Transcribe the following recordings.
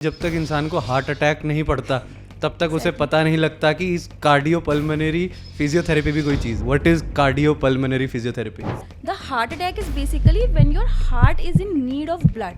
जब तक इंसान को हार्ट अटैक नहीं पड़ता तब तक उसे पता नहीं लगता कि इस कार्डियो पल्मोनरी फिजियोथेरेपी भी कोई चीज़. What is cardio pulmonary physiotherapy? The heart attack is basically when your heart is in need of blood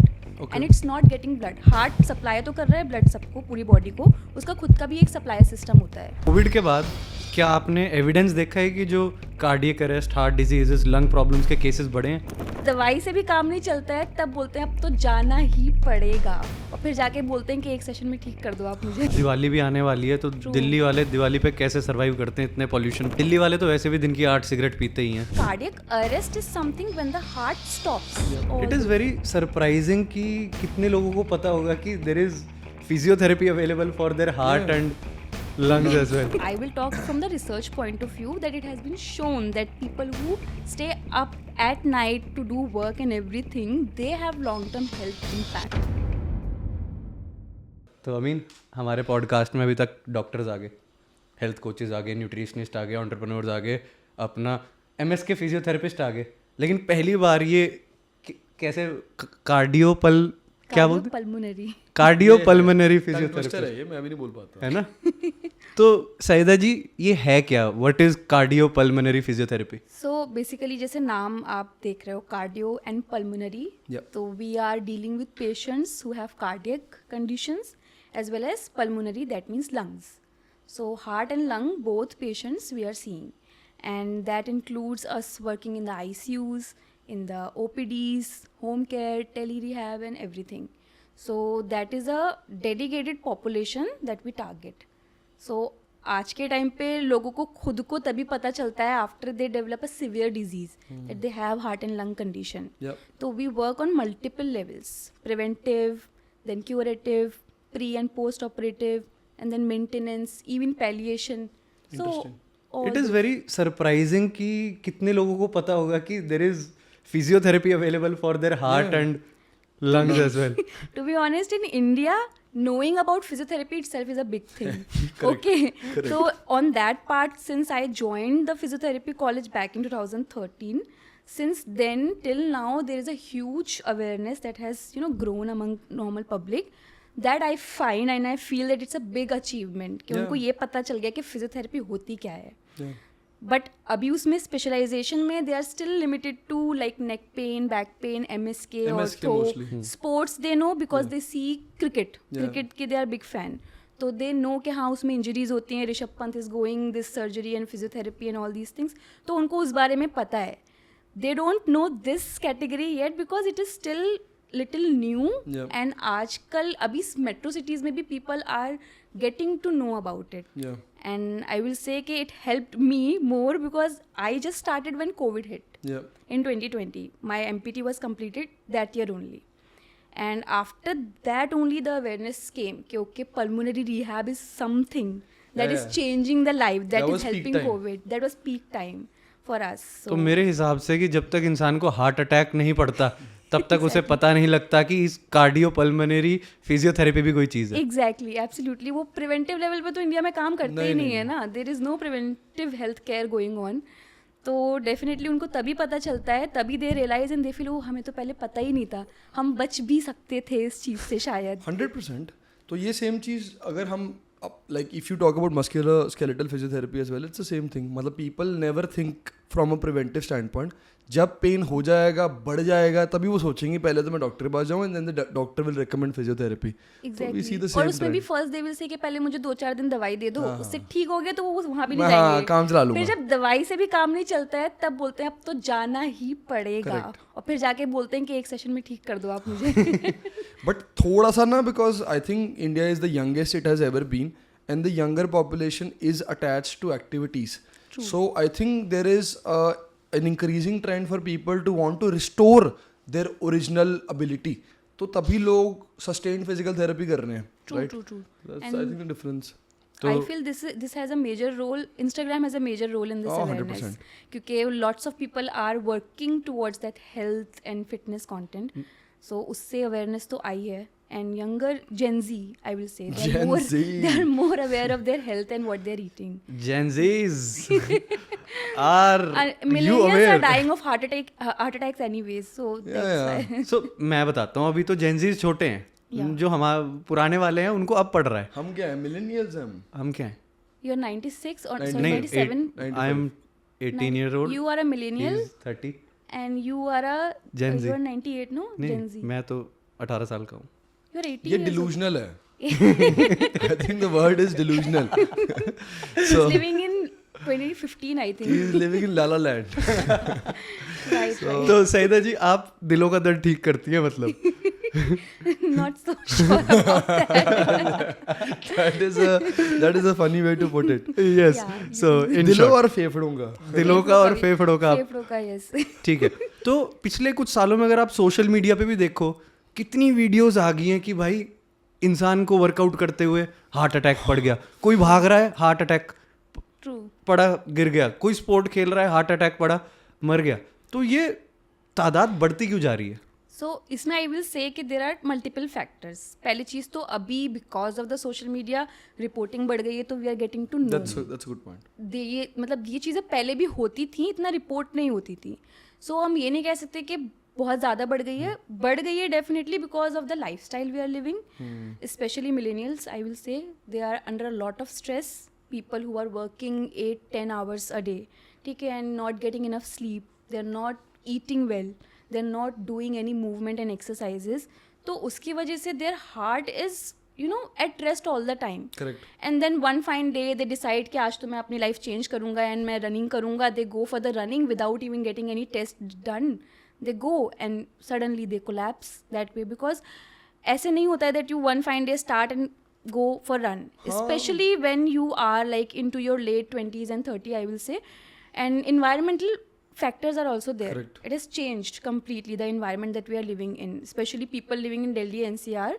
and it's not getting blood. Heart supply तो कर रहा है blood सबको, पूरी बॉडी को, उसका खुद का भी एक सप्लाई सिस्टम होता है. कोविड के बाद क्या आपने एविडेंस देखा है कि जो cardiac arrest, heart diseases, lung problems के केसेस बढ़े हैं? दवाई से भी काम नहीं चलता है तब बोलते हैं अब तो जाना ही पड़ेगा, और फिर जाके बोलते हैं कि एक सेशन में ठीक कर दो आप मुझे. दिवाली भी आने वाली है तो दिल्ली वाले दिवाली पे कैसे सर्वाइव करते हैं इतने पॉल्यूशन? दिल्ली वाले तो वैसे भी दिन की 8 सिगरेट पीते ही हैं. Cardiac arrest is something when the heart stops. It is very surprising कि कितने लोगों को पता होगा कि there is physiotherapy available for their heart and lungs as well. I will talk from the research point of view that it has been shown that people who stay up at night to do work and everything, they have long-term health impact. तो अमीन, हमारे podcast में अभी तक doctors आ गए, health coaches आ गए, nutritionist आ गए, entrepreneurs आ गए, अपना एमएस के फिजियोथेरेपिस्ट आ गए, लेकिन पहली बार ये कैसे क्या बोलते हैं? पल्मोनरी कार्डियो पल्मोनरी फिजियोथेरेपी है ये, मैं अभी नहीं बोल पाता, है ना? तो सैयदा जी, ये है क्या? What is cardio pulmonary physiotherapy? So basically जैसे नाम आप देख रहे हो, कार्डियो एंड पल्मोनरी, तो we are dealing with patients who have cardiac conditions as well as pulmonary, that means lungs. So heart and lung both patients we are seeing, and that includes us working in the ICUs, in the OPDs, home care, tele-rehab and everything. So that is a dedicated population that we target. So आज के time पे लोगों को खुद को तभी पता चलता है after they develop a severe disease that they have heart and lung condition. So we work on multiple levels: preventive, then curative, pre and post operative, and then maintenance, even palliation. So it is very surprising कि कितने लोगों को पता होगा कि there is physiotherapy available for their heart and lungs as well. To be honest, in India, knowing about physiotherapy itself is a big thing. Okay. So on that part, since I joined the physiotherapy college back in 2013, since then till now there is a huge awareness that has grown among normal public. That I find and I feel that it's a big achievement कि उनको ये पता चल गया कि physiotherapy होती क्या है. बट अभी उसमें स्पेशलाइजेशन में they are still limited to like neck pain, back pain, MSK और sports they know because they see cricket के दे आर बिग फैन. तो दे नो कि हाँ उसमें इंजरीज होती हैं, Rishabh Pant is going this surgery and physiotherapy and all these things, तो उनको उस बारे में पता है. They don't know this category yet because it is still little new. And आजकल अभी मेट्रो सिटीज़ में भी people are getting to know about it. And I will say कि it helped me more because I just started when COVID hit in 2020. My MPT was completed that year only. And after that only the awareness came कि okay, pulmonary rehab is something that is changing the life, that is helping COVID. That was peak time for us. तो मेरे हिसाब से कि जब तक इंसान को हार्ट अटैक नहीं पड़ता तब तक उसे पता नहीं लगता कि इस कार्डियो पल्मोनरी फिजियोथेरेपी भी कोई चीज़ है. Exactly, absolutely. वो प्रिवेंटिव लेवल पे तो इंडिया में काम करते ही नहीं है ना. There is no preventive health care going on. तो डेफिनेटली उनको तभी पता चलता है, तभी they realise and they feel, हमें तो पहले पता ही नहीं था, हम बच भी सकते थे इस चीज़ से शायद. 100%. तो ये सेम चीज़ अगर हम like if you talk about muscular skeletal physiotherapy as well, it's the same thing. मतलब people never think from a preventive standpoint. जब पेन हो जाएगा, बढ़ जाएगा, तभी वो सोचेंगे पहले तो मैं डॉक्टर के पास जाऊँ and then the doctor will recommend physiotherapy. Exactly. और उसमें भी फर्स्ट दे विल से कि पहले मुझे 2-4 दिन दवाई दे दो, उससे ठीक हो गया तो वो वहाँ भी नहीं जाएंगे, काम चला लूँगा. फिर जब दवाई से भी काम नहीं चलता है तब बोलते हैं अब तो जाना ही पड़ेगा, और फिर जाके बोलते हैं कि एक सेशन में ठीक कर दो आप मुझे. बट थोड़ा सा ना, because I think India is the youngest it has ever been. And the younger population is attached to activities. True. So I think there is an increasing trend for people to want to restore their original ability. तो तभी लोग sustained physical therapy कर रहे हैं. Right? True. That's I think the difference. I feel this has a major role. Instagram has a major role in this awareness. 100%. क्योंकि lots of people are working towards that health and fitness content. So उससे awareness तो आई है. And younger Gen Z, I will say, they're more aware of their health and what they're eating. Gen Zs are millennials are dying of heart attacks anyways, so that's why. So मैं बताता हूँ, अभी तो Gen Zs छोटे हैं, जो हमारे पुराने वाले हैं उनको अब पड़ रहा है. हम क्या है, मिलेनियल्स हम क्या हैं? You're 96 or sorry, नहीं, 97. I am 18 year old. You are a millennial He's 30. and you are a Gen Z. You are 98, no? Gen Z. नहीं, मैं तो 18 साल का हूँ. You're 18 ये years old. delusional है. I think the word is delusional. He's living in 2015, I think. He is living in La La Land. Right, right. तो सईदा जी आप दिलों का दर्द ठीक करती है मतलब. Not so sure about that. that is a funny way to put it. Yes. Yeah, So in दिलों short, और फेफड़ों का. दिलों का और फेफड़ों का. फेफड़ों का, yes. ठीक है. तो पिछले कुछ सालों में अगर आप सोशल मीडिया पे भी देखो कितनी वीडियोस आ गई हैं कि भाई इंसान को वर्कआउट करते हुए हार्ट अटैक पड़ गया, कोई भाग रहा है हार्ट अटैक True. पड़ा गिर गया, कोई स्पोर्ट खेल रहा है हार्ट अटैक पड़ा मर गया. तो ये तादाद बढ़ती क्यों जा रही है? So इसमें आई विल से कि देर आर मल्टीपल फैक्टर्स. पहली चीज़ तो अभी because of the social media reporting बढ़ गई है तो we are getting to know. That's a good point. ये मतलब ये चीज़ें पहले भी होती थी, इतना रिपोर्ट नहीं होती थी. सो हम ये नहीं कह सकते कि बहुत ज़्यादा बढ़ गई है definitely because of the lifestyle we are living. Specially millennials I will say they are under a lot of stress. People who are working 8-10 hours a day, ठीक है, and not getting enough sleep, they are not eating well, they are not doing any movement and exercises. तो उसकी वजह से their heart is at rest all the time. Correct. And then one fine day they decide कि आज तो मैं अपनी life change करूँगा एंड मैं रनिंग करूँगा. They go for the running without even getting any test done. They go and suddenly they collapse that way because ऐसे नहीं होता है that you one fine day start and go for run. Especially when you are like into your late 20s and 30, I will say. And environmental factors are also there. Correct. It has changed completely, the environment that we are living in, especially people living in Delhi NCR.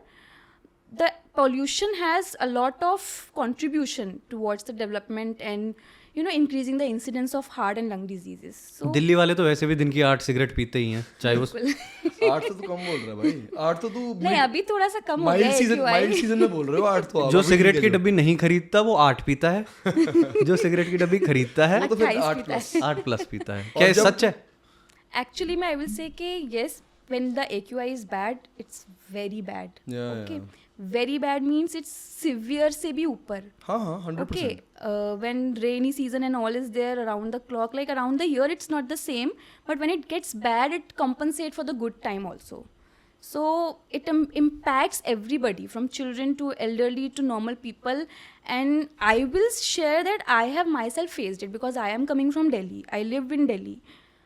The pollution has a lot of contribution towards the development and increasing the incidence of heart and lung diseases. So Delhi वाले तो वैसे भी दिन की 8 cigarette पीते ही हैं, चाहे वो 8 तो कम बोल रहा है भाई. 8 तो तू नहीं, अभी थोड़ा सा कम हो गया माइल्ड है माइल्ड सीजन में बोल रहे हो. 8 तो जो सिगरेट की डब्बी नहीं खरीदता वो 8 पीता है, जो सिगरेट की डब्बी खरीदता है तो फिर 28 8 पीता है. 8 प्लस पीता है. क्या ये सच है? Actually, I will say कि yes, when the AQI is bad, it's very bad. Yeah, Okay. yeah. Very bad means it's severe से भी ऊपर. हाँ 100%. Okay, when rainy season and all is there around the clock, like around the year, it's not the same. But when it gets bad, it compensates for the good time also. So it impacts everybody from children to elderly to normal people. And I will share that I have myself faced it because I am coming from Delhi. I live in Delhi.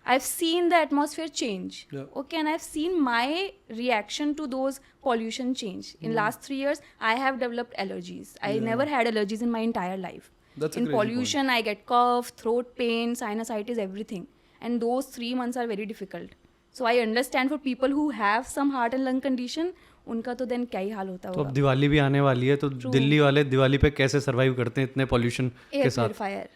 I've seen the atmosphere change. Yeah. Okay, and I've seen my reaction to those pollution change. In last 3 years, I have developed allergies. I never had allergies in my entire life. That's a in crazy pollution, I get cough, throat pain, sinusitis, everything. And those 3 months are very difficult. So I understand for people who have some heart and lung condition, उनका तो then क्या ही हाल होता तो अब होगा. दिवाली भी आने वाली है, तो दिल्ली वाले दिवाली पे कैसे सरवाइव करते हैं इतने पॉल्यूशन के Air साथ? purifier.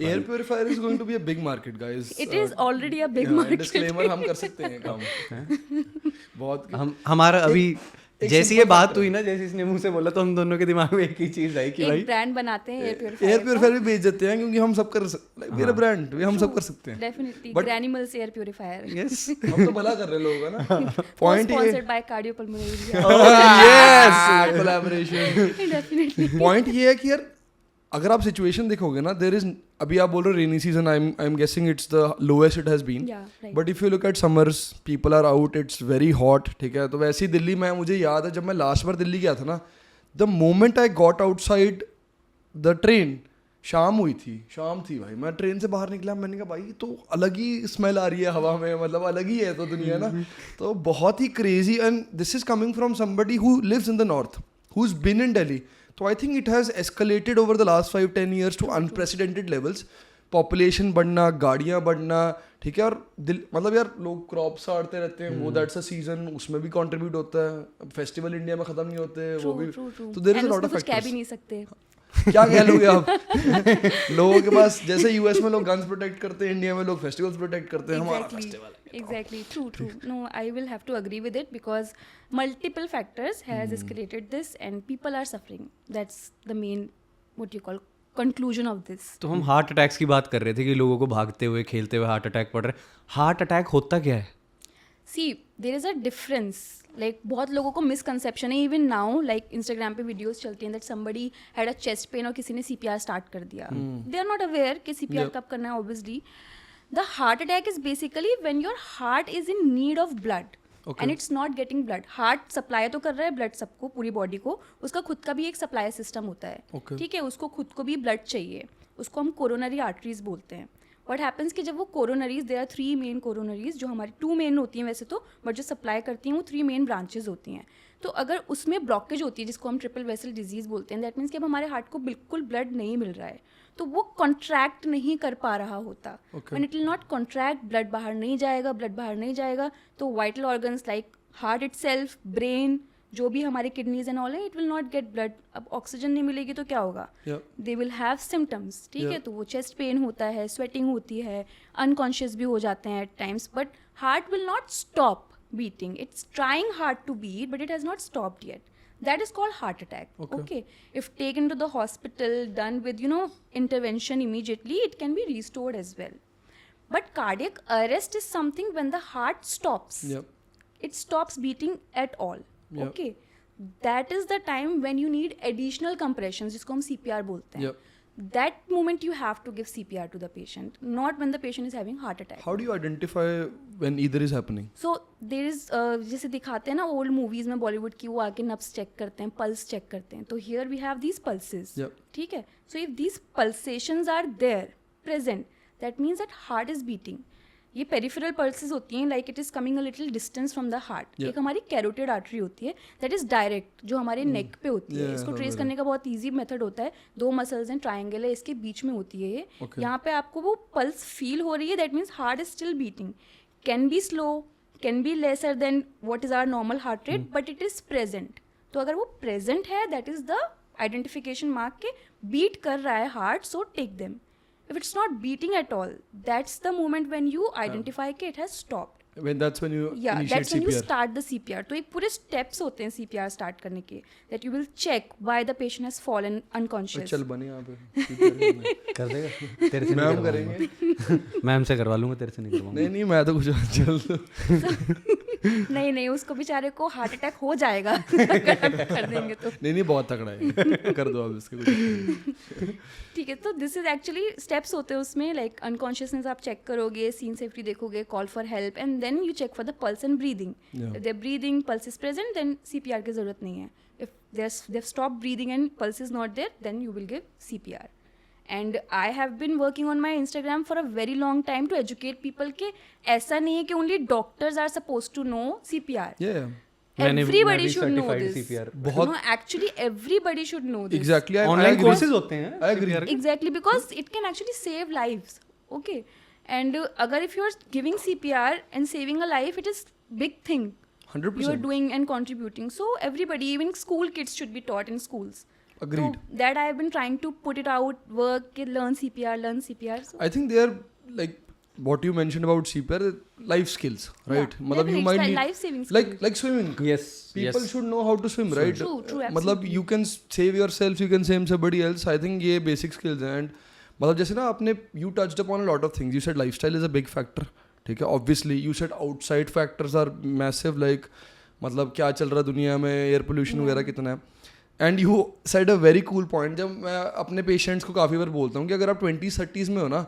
Air purifier is going to be a big market, guys. It is already a big yeah, market. Disclaimer हम कर सकते हैं काम. बहुत हमारा अभी एक जैसी ये simple बात बात हुई ना, जैसे इसने मुंह से बोला तो हम दोनों के दिमाग में एक ही चीज आई कि भाई एक ब्रांड बनाते हैं एयर प्योरीफायर. एयर प्योरीफायर भी बेच देते हैं क्योंकि हम सब कर मेरा ब्रांड भी हम सब कर सकते हैं. Definitely. But- Granimals air purifier. Yes हम तो भला कर रहे लोगों का ना. Point ये Sponsored by Cardio Pulmonary Rehab. yes collaboration. Definitely. Point ये है कि यार अगर आप सिचुएशन देखोगे ना, देयर इज अभी आप बोल रहे हो rainy season, I am guessing it's the lowest it has been. Yeah, right. But if you look at summers, people are out, it's very hot. ठीक है, तो वैसे ही दिल्ली में मुझे याद है जब मैं लास्ट बार दिल्ली गया था ना, the moment I got outside the train, शाम थी भाई, मैं ट्रेन से बाहर निकला, मैंने कहा भाई तो अलग ही स्मेल आ रही है हवा में, मतलब अलग ही है तो दुनिया ना. तो बहुत ही crazy. And this is coming from somebody who lives in the north, who is been in Delhi. तो I think it has escalated over the last 5-10 years to unprecedented levels. Population बढ़ना, गाड़ियाँ बढ़ना, ठीक है, और मतलब यार लोग क्रॉप्स आड़ते रहते हैं, वो दैट्स अ सीजन, उसमें भी कंट्रीब्यूट होता है. फेस्टिवल इंडिया में खत्म नहीं होते वो भी. तो there is a lot of कुछ कह भी फैक्टर्स. नहीं सकते. क्या कह लोगे आप? लोगों के पास जैसे यूएस में लोग गन्स प्रोटेक्ट करते हैं, इंडिया में लोग फेस्टिवल्स प्रोटेक्ट करते हैं. हमारा festival Exactly. True. No, I will have to agree with it because multiple factors has escalated this and people are suffering. That's the main, what you call, conclusion of this. तो हम heart attacks की बात कर रहे थे कि लोगों को भागते हुए खेलते हुए हार्ट अटैक पड़ रहे. हार्ट अटैक होता क्या है? See, there is a difference. Like बहुत लोगों को मिसकंसेप्शन है इवन नाउ, लाइक इंस्टाग्राम पे वीडियोस चलती हैं that somebody had a chest pain और किसी ने CPR स्टार्ट कर दिया. दे आर नॉट अवेयर कि CPR कब करना है. Obviously the heart attack is basically when your heart is in need of blood and it's not getting blood. Heart supply तो कर रहा है ब्लड सबको, पूरी बॉडी को, उसका खुद का भी एक सप्लाई सिस्टम होता है. ठीक है, उसको खुद को भी ब्लड चाहिए, उसको हम कोरोनरी आर्टरीज बोलते हैं. व्हाट हैपन्स कि जब वो कोरोनरीज, देयर आर 3 मेन कोरोनरीज, जो हमारी 2 मेन होती हैं वैसे तो, बट जो सप्लाई करती हैं वो 3 मेन ब्रांचेज होती हैं. तो अगर उसमें ब्लॉकेज होती है जिसको हम ट्रिपल वेसल डिजीज बोलते हैं, दैट मीन्स कि अब हमारे हार्ट को बिल्कुल ब्लड नहीं मिल रहा है, तो वो कॉन्ट्रैक्ट नहीं कर पा रहा होता. When it will not contract, blood बाहर नहीं जाएगा, ब्लड बाहर नहीं जाएगा, तो vital organs like heart itself, brain, जो भी हमारे किडनीज एंड ऑल है, it will not gate blood. अब ऑक्सीजन नहीं मिलेगी तो क्या होगा? They will have symptoms. ठीक है, तो वो चेस्ट पेन होता है, स्वेटिंग होती है, अनकॉन्शियस भी हो जाते हैं at times, but heart will not stop beating. It's trying hard to beat, but it has not stopped yet. That is called heart attack. Okay. If taken to the hospital, done with, intervention immediately, it can be restored as well. But cardiac arrest is something when the heart stops. It stops beating at all. Okay. That is the time when you need additional compressions, जिसको हम CPR बोलते हैं. That moment you have to give CPR to the patient, not when the patient is having heart attack. How do you identify when either is happening? So there is जैसे दिखाते हैं ना old movies में बॉलीवुड की, वो आके नब्स check करते हैं, पल्स चेक करते हैं. तो here we have these pulses. ठीक है, so if these pulsations are there present, that means that heart is beating. ये पेरिफेरल पल्सेस होती हैं, like it is coming a little distance from the heart. एक हमारी कैरोटिड आर्टरी होती है that is direct, जो हमारे नेक पे होती है. इसको ट्रेस करने का बहुत ईजी मेथड होता है. 2 मसल्स हैं, ट्राइंगल है, इसके बीच में होती है ये. यहाँ पे आपको वो पल्स फील हो रही है, that means heart is still beating. Can be slow, can be lesser than what is our normal heart rate, but it is present. तो अगर वो प्रेजेंट है, that is the identification mark के beat कर रहा है heart, so take them. If it's not beating at all, that's the moment when you identify कि it has stopped. That's when you initiate that's when CPR. you start the CPR. तो एक पूरे steps होते हैं CPR start करने के, that you will check why the patient has fallen unconscious. चल बने यहाँ पे CPR कर देगा तेरे से. मैम करेंगे. मैम से करवा लूँगा, तेरे से नहीं करवाऊंगा. नहीं मैं तो कुछ चल दो. नहीं उसको बेचारे को हार्ट अटैक हो जाएगा कर देंगे तो. नहीं बहुत तगड़ा है, कर दो आप इसके कुछ. ठीक है, तो दिस इज एक्चुअली स्टेप्स होते हैं उसमें, लाइक अनकॉन्शियसनेस आप चेक करोगे, सीन सेफ्टी देखोगे, call for help, and then you check for the pulse and breathing. If there breathing, pulse is present, then CPR की जरूरत नहीं है. If there stop breathing and pulse is not there, then you will give CPR. And I have been working on my Instagram for a very long time to educate people कि ऐसा नहीं है कि only doctors are supposed to know CPR. Everybody should know this. CPR. No, actually everybody should know this. Exactly. Online courses होते हैं. I agree. Exactly, because it can actually save lives. Okay. And अगर if you are giving CPR and saving a life, it is big thing. 100%. You are doing and contributing. So everybody, even school kids should be taught in schools. Agreed. So that I have been trying to put it out, work, learn CPR. So. I think they are like what you mentioned about CPR, life skills, right? Yeah, you might need life saving skills. like swimming. Yes. People should know how to swim, right? True, absolutely. you can save yourself, you can save somebody else. I think ये basic skills हैं. And जैसे ना आपने you touched upon a lot of things. You said lifestyle is a big factor. ठीक है, obviously you said outside factors are massive, like क्या चल रहा दुनिया में, एयर पोल्यूशन वगैरह कितना है. And you said a very cool point. जब मैं अपने पेशेंट्स को काफ़ी बार बोलता हूँ कि अगर आप 20-30s में हो ना,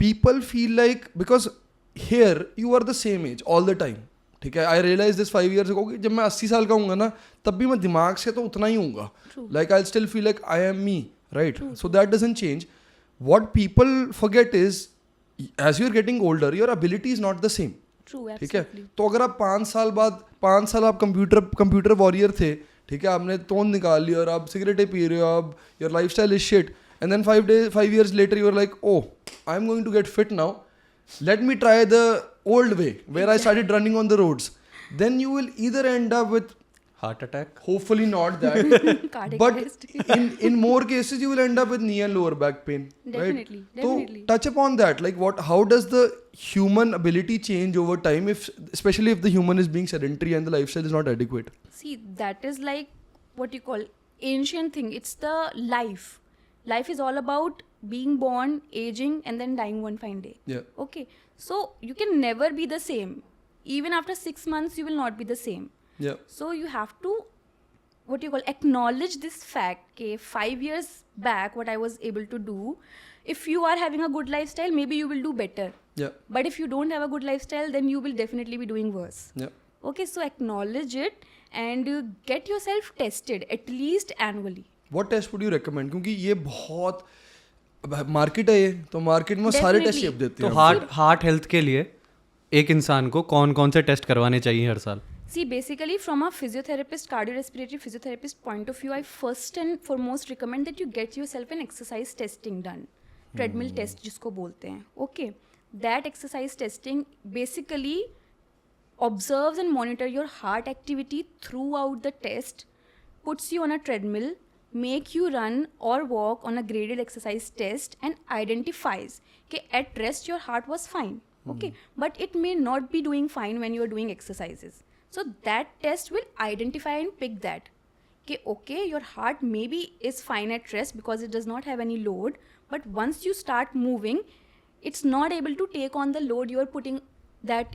people feel like, because here you are the same age all the time. ठीक है, I realise this 5 years ago कि जब मैं 80 साल का हूँगा ना, तब भी मैं दिमाग से तो उतना ही हूँगा. Like I still feel like I am me, right? So that doesn't change. What people forget is as you are getting older, your ability is not the same. ठीक है, तो अगर आप 5 साल आप कंप्यूटर वॉरियर थे, ठीक है, आपने तोंद निकाल ली और आप सिगरेटें पी रहे हो, आप your lifestyle is shit, and then 5 years later you are like, oh, I'm going to get fit now, let me try the old way where I started running on the roads. Then you will either end up with heart attack, hopefully not that, but arrest. in more cases you will end up with knee and lower back pain. Definitely. So touch upon that, like how does the human ability change over time, especially if the human is being sedentary and the lifestyle is not adequate? See, that is like what you call ancient thing. It's the life. Life is all about being born, aging, and then dying one fine day. Yeah. Okay. So you can never be the same. even after 6 months you will not be the same. Yeah. So you have to, what you call, acknowledge this fact. Okay, 5 years back what I was able to do, if you are having a good lifestyle, maybe you will do better. Yeah. But if you don't have a good lifestyle, then you will definitely be doing worse. Yeah. Okay, so acknowledge it and get yourself tested at least annually. What test would you recommend? क्योंकि ये बहुत market है ये, तो market में सारे test shape देते तो हैं. हार्ट हेल्थ के लिए एक इंसान को कौन कौन से टेस्ट करवाने चाहिए हर साल? See, basically from a physiotherapist, cardiorespiratory physiotherapist point of view, I first and foremost recommend that you get yourself an exercise testing done. Treadmill test जिसको बोलते हैं. Okay, that exercise testing basically observes and monitor your heart activity throughout the test, puts you on a treadmill, make you run or walk on a graded exercise test, and identifies that at rest your heart was fine. Okay, but it may not be doing fine when you are doing exercises. So that test will identify and pick that. Okay, your heart maybe is fine at rest because it does not have any load, but once you start moving, it's not able to take on the load you are putting that,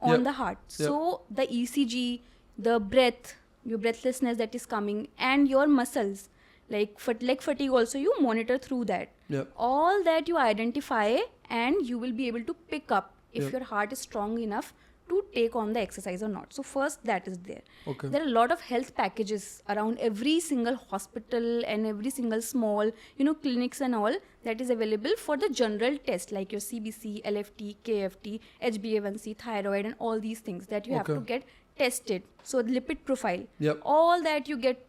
on the heart. So the ECG, the breath, your breathlessness that is coming, and your muscles, like leg fatigue also, you monitor through that. All that you identify, and you will be able to pick up if your heart is strong enough to take on the exercise or not. So first that is there. Okay. There are a lot of health packages around every single hospital and every single small, clinics and all, that is available for the general test, like your CBC, LFT, KFT, HbA1c, thyroid, and all these things that you have to get tested. So the lipid profile, all that you get,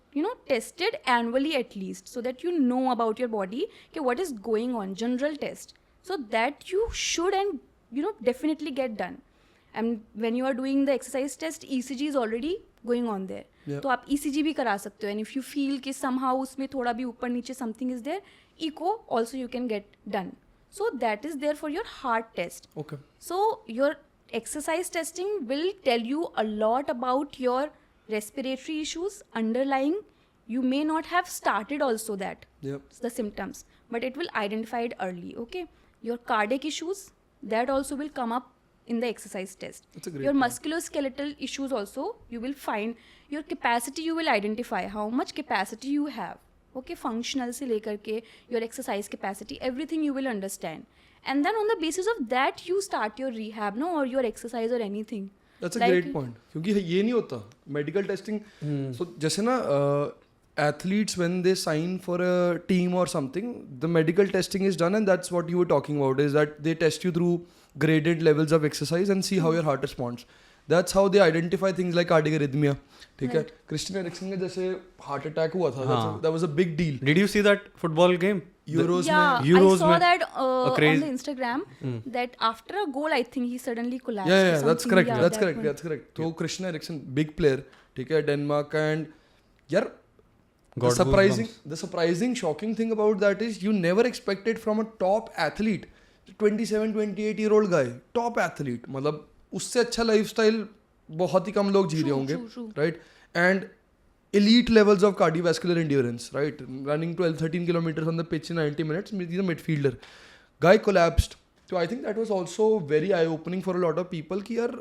tested annually at least, so that you know about your body, okay, what is going on, general test. So that you should and, definitely get done. And when you are doing the exercise test, ECG is already going on there. तो आप ECG भी करा सकते हो. And if you feel कि somehow उसमें थोड़ा भी ऊपर नीचे something is there, echo also you can get done. So that is there for your heart test. Okay. So your exercise testing will tell you a lot about your respiratory issues underlying. You may not have started also that, the symptoms, but it will identify it early. Okay. Your cardiac issues, that also will come up in the exercise test. Your musculoskeletal issues also you will find. Your capacity you will identify, how much capacity you have. Okay, functional se lekar ke your exercise capacity, everything you will understand. And then on the basis of that you start your rehab, or your exercise or anything. That's a great point. क्योंकि ये नहीं होता medical testing. So जैसे ना athletes, when they sign for a team or something, the medical testing is done, and that's what you were talking about, is that they test you through graded levels of exercise and see how your heart responds. That's how they identify things like cardiac arrhythmia. ठीक है, Christian Ericsson का जैसे heart attack हुआ था, that was a big deal. Did you see that football game? Euros I saw that on the Instagram that after a goal I think he suddenly collapsed. Yeah, that's correct. That's correct. So Christian Eriksen, big player, ठीक है, Denmark, and यार the surprising shocking thing about that is you never expected from a top athlete, 27-28-year-old guy, top athlete, मतलब उससे अच्छा lifestyle बहुत ही कम लोग जी रहे होंगे, right? And elite levels of cardiovascular endurance, right? Running 12-13 kilometers on the pitch in 90 minutes. He's a midfielder. Guy collapsed. So I think that was also very eye-opening for a lot of people कि यार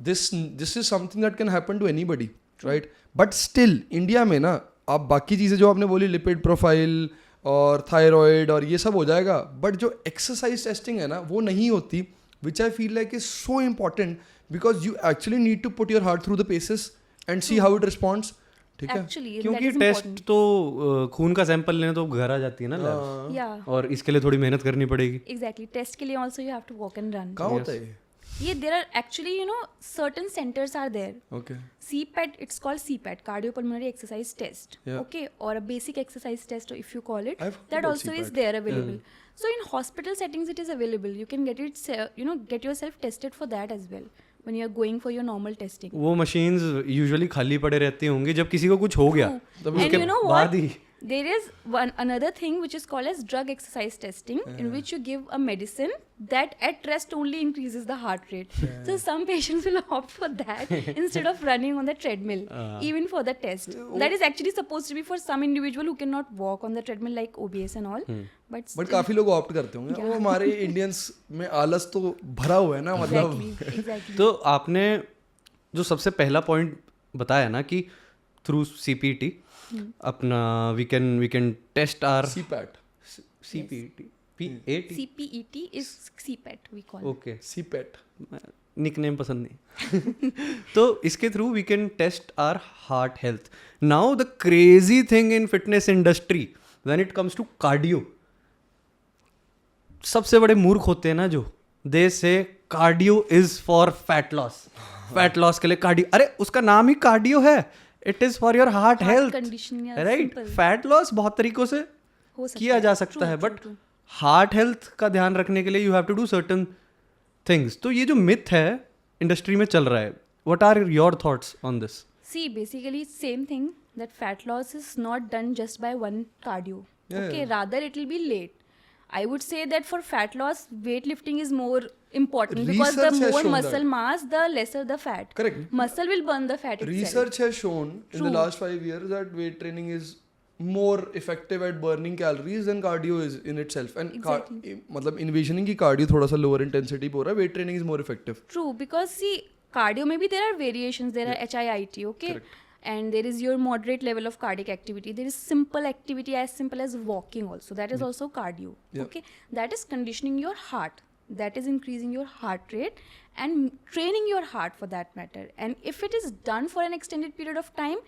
this is something that can happen to anybody, right? But still India में ना आप बाकी चीज़ें जो आपने बोली लिपिड प्रोफाइल और थायराइड और ये सब हो जाएगा, बट जो एक्सरसाइज टेस्टिंग है ना वो नहीं होती, which I feel like is so important because you actually need to put your heart through the paces and see how it responds. ठीक है, क्योंकि टेस्ट तो खून का सैंपल लेने तो घर आ जाती है ना लैब, और इसके लिए थोड़ी मेहनत करनी पड़ेगी. एग्जैक्टली, टेस्ट के लिए also you have to walk and run. कहाँ होता है ये? there are actually certain centers are there. Okay. CPAT, it's called CPAT, Cardio Pulmonary Exercise Test. Okay, or a basic exercise test if you call it. That also is there available. So in hospital settings it is available. You can get it, get yourself tested for that as well when you are going for your normal testing. वो machines usually खाली पड़े रहते होंगे जब किसी को कुछ हो गया, तब उसके बाद ही There is another thing which is called as drug exercise testing, in which you give a medicine that at rest only increases the heart rate. So some patients will opt for that instead of running on the treadmill, even for the test. That is actually supposed to be for some individual who cannot walk on the treadmill like OBS and all. But काफी लोग opt करते होंगे. वो हमारे Indians में आलस तो भरा हुआ है ना, मतलब. Exactly. तो आपने जो सबसे पहला पॉइंट बताया ना कि थ्रू CPT अपना we can test our CPAT. CPT PAT CPET is CPAT we call. Okay CPAT. Nickname पसंद नहीं. तो इसके through we can test our heart health. Now the crazy thing in fitness industry when it comes to cardio, सबसे बड़े मूर्ख होते हैं ना जो they say cardio is for fat loss. Fat loss के लिए कार्डियो, अरे उसका नाम ही कार्डियो है. It is for your heart health, condition, yeah, right. simple. Fat loss बहुत तरीकों से हो सकता किया है. जा सकता है, बट हार्ट हेल्थ का ध्यान रखने के लिए you have to do certain things. तो ये जो मिथ है इंडस्ट्री में चल रहा है, what are your thoughts on this? See, basically same thing, that fat loss is not done just by one cardio. Yeah, Okay, yeah. rather it will be late. I would say that for fat loss, weightlifting is more important because the Research has more shown muscle that. mass, the lesser the fat. Correct. Muscle will burn the fat itself. Research has shown in the True. last 5 years that weight training is more effective at burning calories than cardio is in itself. And Exactly. मतलब envisioning की cardio थोड़ा सा lower intensity पे हो रहा है, weight training is more effective. True, because see, cardio maybe there are variations. There are HIIT, okay? Correct. And there is your moderate level of cardiac activity. There is simple activity as simple as walking also. That is also cardio, Yeah. okay? That is conditioning your heart. That is increasing your heart rate and training your heart for that matter. And if it is done for an extended period of time,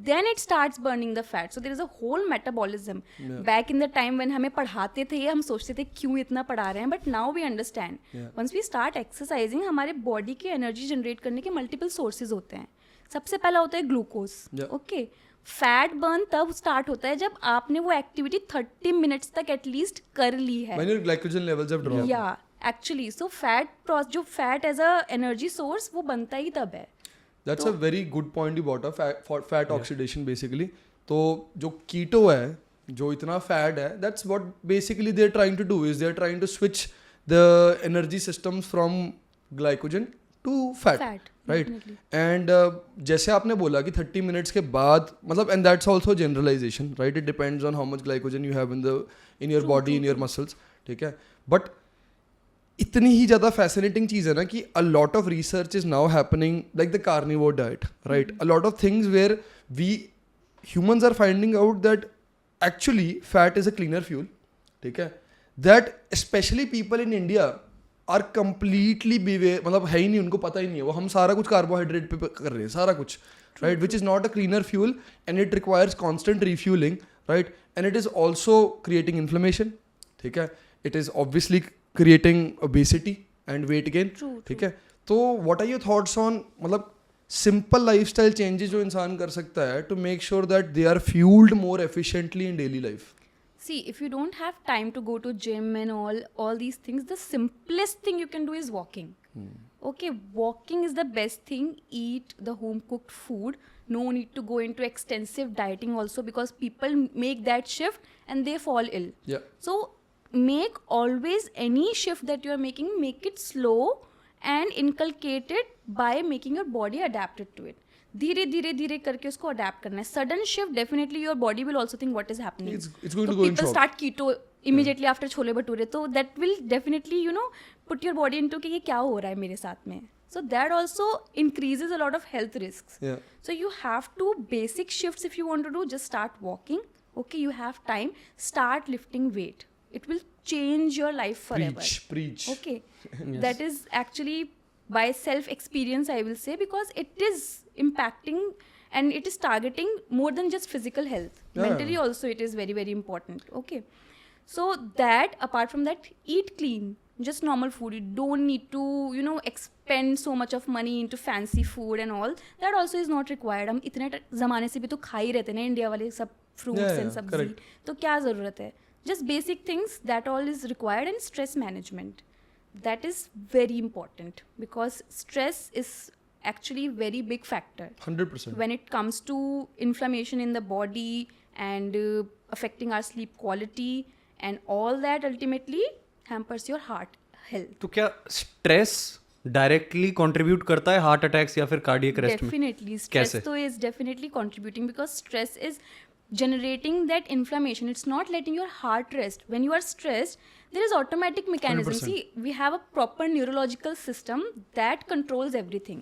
then it starts burning the fat. So there is a whole metabolism. Yeah. Back in the time when हमें पढ़ाते थे ये, हम सोचते थे क्यों इतना पढ़ा रहे हैं, but now we understand. Yeah. Once we start exercising, हमारे बॉडी के एनर्जी जनरेट करने के मल्टीपल सोर्सेज होते हैं. सबसे पहला होता है glucose. Yeah. Okay, fat burn तब स्टार्ट होता है जब आपने वो एक्टिविटी 30 मिनट्स तक एटलीस्ट कर ली है. When your glycogen levels have dropped. या एक्चुअली सो जो fat as a energy source वो बनता ही तब है. That's a very good point you brought up, fat oxidation basically. तो जो keto है, जो इतना fat है, that's what basically they're trying to do, is they're trying to switch the energy systems from glycogen to fat. Right. Definitely. And जैसे आपने बोला कि 30 minutes के बाद, मतलब, and that's also generalization, right? It depends on how much glycogen you have in your body, in your muscles. ठीक है. But इतनी ही ज़्यादा fascinating चीज़ है ना कि a lot of research is now happening, like the carnivore diet, right? A lot of things where we humans are finding out that actually fat is a cleaner fuel. ठीक है. That especially people in India are completely beware, मतलब है ही नहीं, उनको पता ही नहीं है. वो हम सारा कुछ कार्बोहाइड्रेट पे कर रहे हैं, सारा कुछ, right? Which is not a cleaner fuel and it requires constant refueling, right? And it is also creating inflammation. ठीक है. It is obviously creating obesity and weight gain. True. ठीक है. तो what are your thoughts on, मतलब, simple lifestyle changes जो इंसान कर सकता है to make sure that they are fueled more efficiently in daily life? See, if you don't have time to go to gym and all these things, the simplest thing you can do is walking. Okay, walking is the best thing. Eat the home cooked food. No need to go into extensive dieting also, because people make that shift and they fall ill. Yeah. So make always any shift that you are making, make it slow and inculcate it by making your body adapted to it. धीरे धीरे धीरे करके उसको adapt करना है. Sudden shift, definitely your body will also think what is happening. It's going to go in people shock. Start keto immediately after chole bhature, तो that will definitely put your body into कि ये क्या हो रहा है मेरे साथ में. So that also increases a lot of health risks. Yeah. So you have to basic shifts if you want to do. Just start walking. Okay, you have time. Start lifting weight. It will change your life forever. Preach. Okay, Yes. that is actually by self experience, I will say, because it is impacting and it is targeting more than just physical health. Yeah. Mentally also it is very, very important. Okay, so that apart from that, eat clean, just normal food. You don't need to expend so much of money into fancy food and all. That also is not required. हम इतने ज़माने से भी तो खा ही रहते ना India वाले सब fruits and सब्जी. correct. तो क्या ज़रूरत है? Just basic things, that all is required. And stress management, that is very important, because stress is actually very big factor 100%. when it comes to inflammation in the body and affecting our sleep quality, and all that ultimately hampers your heart health. तो क्या stress directly contribute करता है heart attacks या फिर cardiac arrest में? Definitely, stress कैसे? though is definitely contributing, because stress is generating that inflammation. It's not letting your heart rest. When you are stressed, there is automatic mechanism. 100%. See, we have a proper neurological system that controls everything.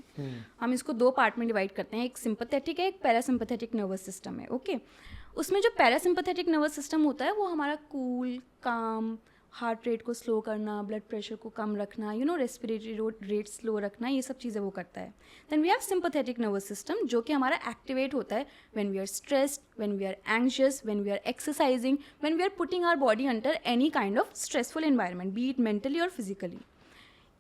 हम इसको दो part में divide करते हैं, एक sympathetic है, एक parasympathetic nervous system है. ओके, उसमें जो पैरासिम्पैथेटिक नर्वस सिस्टम होता है वो हमारा कूल, काम, हार्ट रेट को स्लो करना, ब्लड प्रेशर को कम रखना, रेस्पिरेटरी रेट स्लो रखना, ये सब चीज़ें वो करता है. Then we have sympathetic nervous system जो कि हमारा एक्टिवेट होता है when we are stressed, when we are anxious, when we are exercising, when we are putting our body under any kind of stressful environment, be it mentally और physically.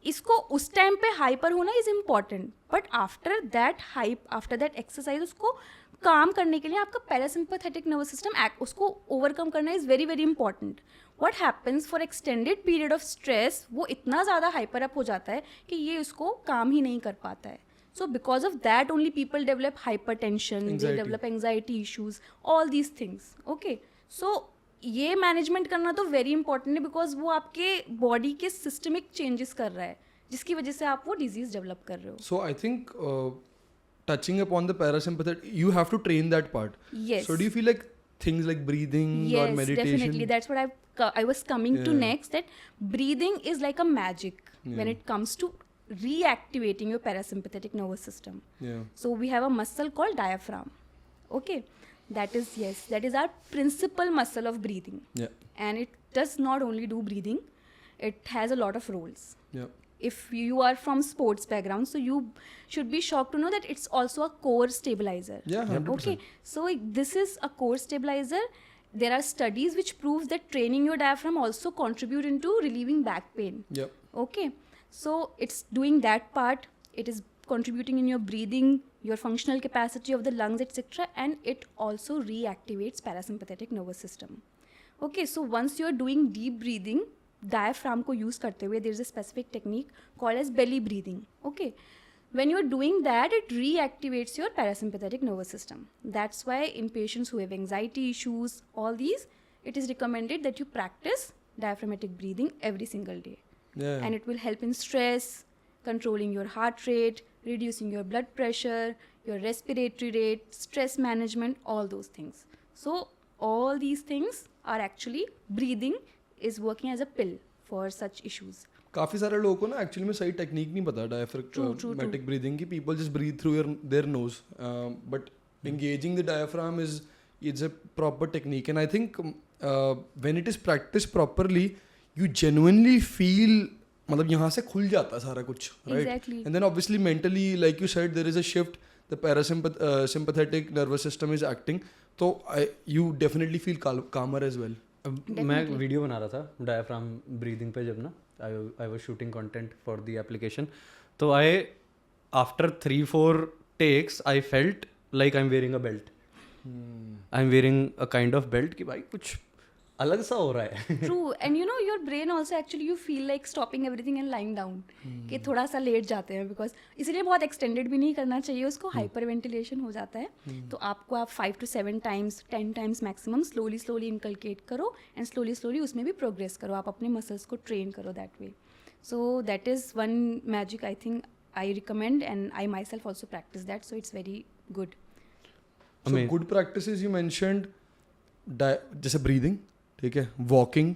इसको उस time पे hyper होना is important, but after that exercise उसको काम करने के लिए आपका पैरासिम्पैथेटिक नर्वस सिस्टम उसको ओवरकम करना is very very important. What happens for extended period of stress, वो इतना ज़्यादा हाइपर अप हो जाता है कि ये उसको काम ही नहीं कर पाता है. So because of that only people develop hypertension, they develop anxiety issues, all these things. Okay, so ये मैनेजमेंट करना तो वेरी इंपॉर्टेंट है, बिकॉज वो आपके बॉडी के सिस्टमिक चेंजेस कर रहा है जिसकी वजह से आप वो डिजीज डेवलप कर रहे हो. So I think touching upon the parasympathetic, you have to train that part. Yes. So do you feel like things like breathing or Yes, meditation? definitely. That's what I was coming to next, that breathing is like a magic when it comes to reactivating your parasympathetic nervous system. Yeah. So we have a muscle called diaphragm. Okay, that is our principal muscle of breathing. Yeah. And it does not only do breathing, it has a lot of roles. Yeah. If you are from sports background, so you should be shocked to know that it's also a core stabilizer. Yeah, 100%. Okay, so this is a core stabilizer. There are studies which prove that training your diaphragm also contribute into relieving back pain. Yeah. Okay, so it's doing that part. It is contributing in your breathing, your functional capacity of the lungs, etc. And it also reactivates parasympathetic nervous system. Okay, so once you are doing deep breathing, diaphragm को use करते हुए, there is a specific technique called as belly breathing. Okay, when you are doing that, it reactivates your parasympathetic nervous system. That's why in patients who have anxiety issues, all these, it is recommended that you practice diaphragmatic breathing every single day. Yeah. And it will help in stress, controlling your heart rate, reducing your blood pressure, your respiratory rate, stress management, all those things. So all these things are actually, breathing is working as a pill for such issues. काफ़ी सारे लोगों को ना actually में सही technique नहीं पता diaphragmatic breathing की. People just breathe through their nose, but engaging the diaphragm is a proper technique. And I think when it is practice properly, you genuinely feel, मतलब यहाँ से खुल जाता है सारा कुछ, right? Exactly. And then obviously mentally, like you said, there is a shift, the parasympathetic nervous system is acting, तो you definitely feel calmer as well. मैं वीडियो बना रहा था डायफ्राम ब्रीदिंग पे, जब ना I was shooting content for the application, तो after 3-4 takes I felt like I am wearing a belt. I am wearing a kind of belt कि भाई कुछ अलग सा हो रहा है. True, and your brain also actually, you feel like stopping everything and lying down. कि थोड़ा सा लेट जाते हैं, बिकॉज इसलिए बहुत एक्सटेंडेड भी नहीं करना चाहिए उसको, हाइपर वेंटिलेशन हो जाता है. तो आपको आप 5 to 7 times, 10 times maximum slowly inculcate करो, एंड स्लोली उसमें भी प्रोग्रेस करो, आप अपने मसल्स को ट्रेन करो that way. So that is one magic I think I recommend, and I my self also practice that, so it's very good. So good practices you mentioned, जैसे breathing, ठीक है, walking,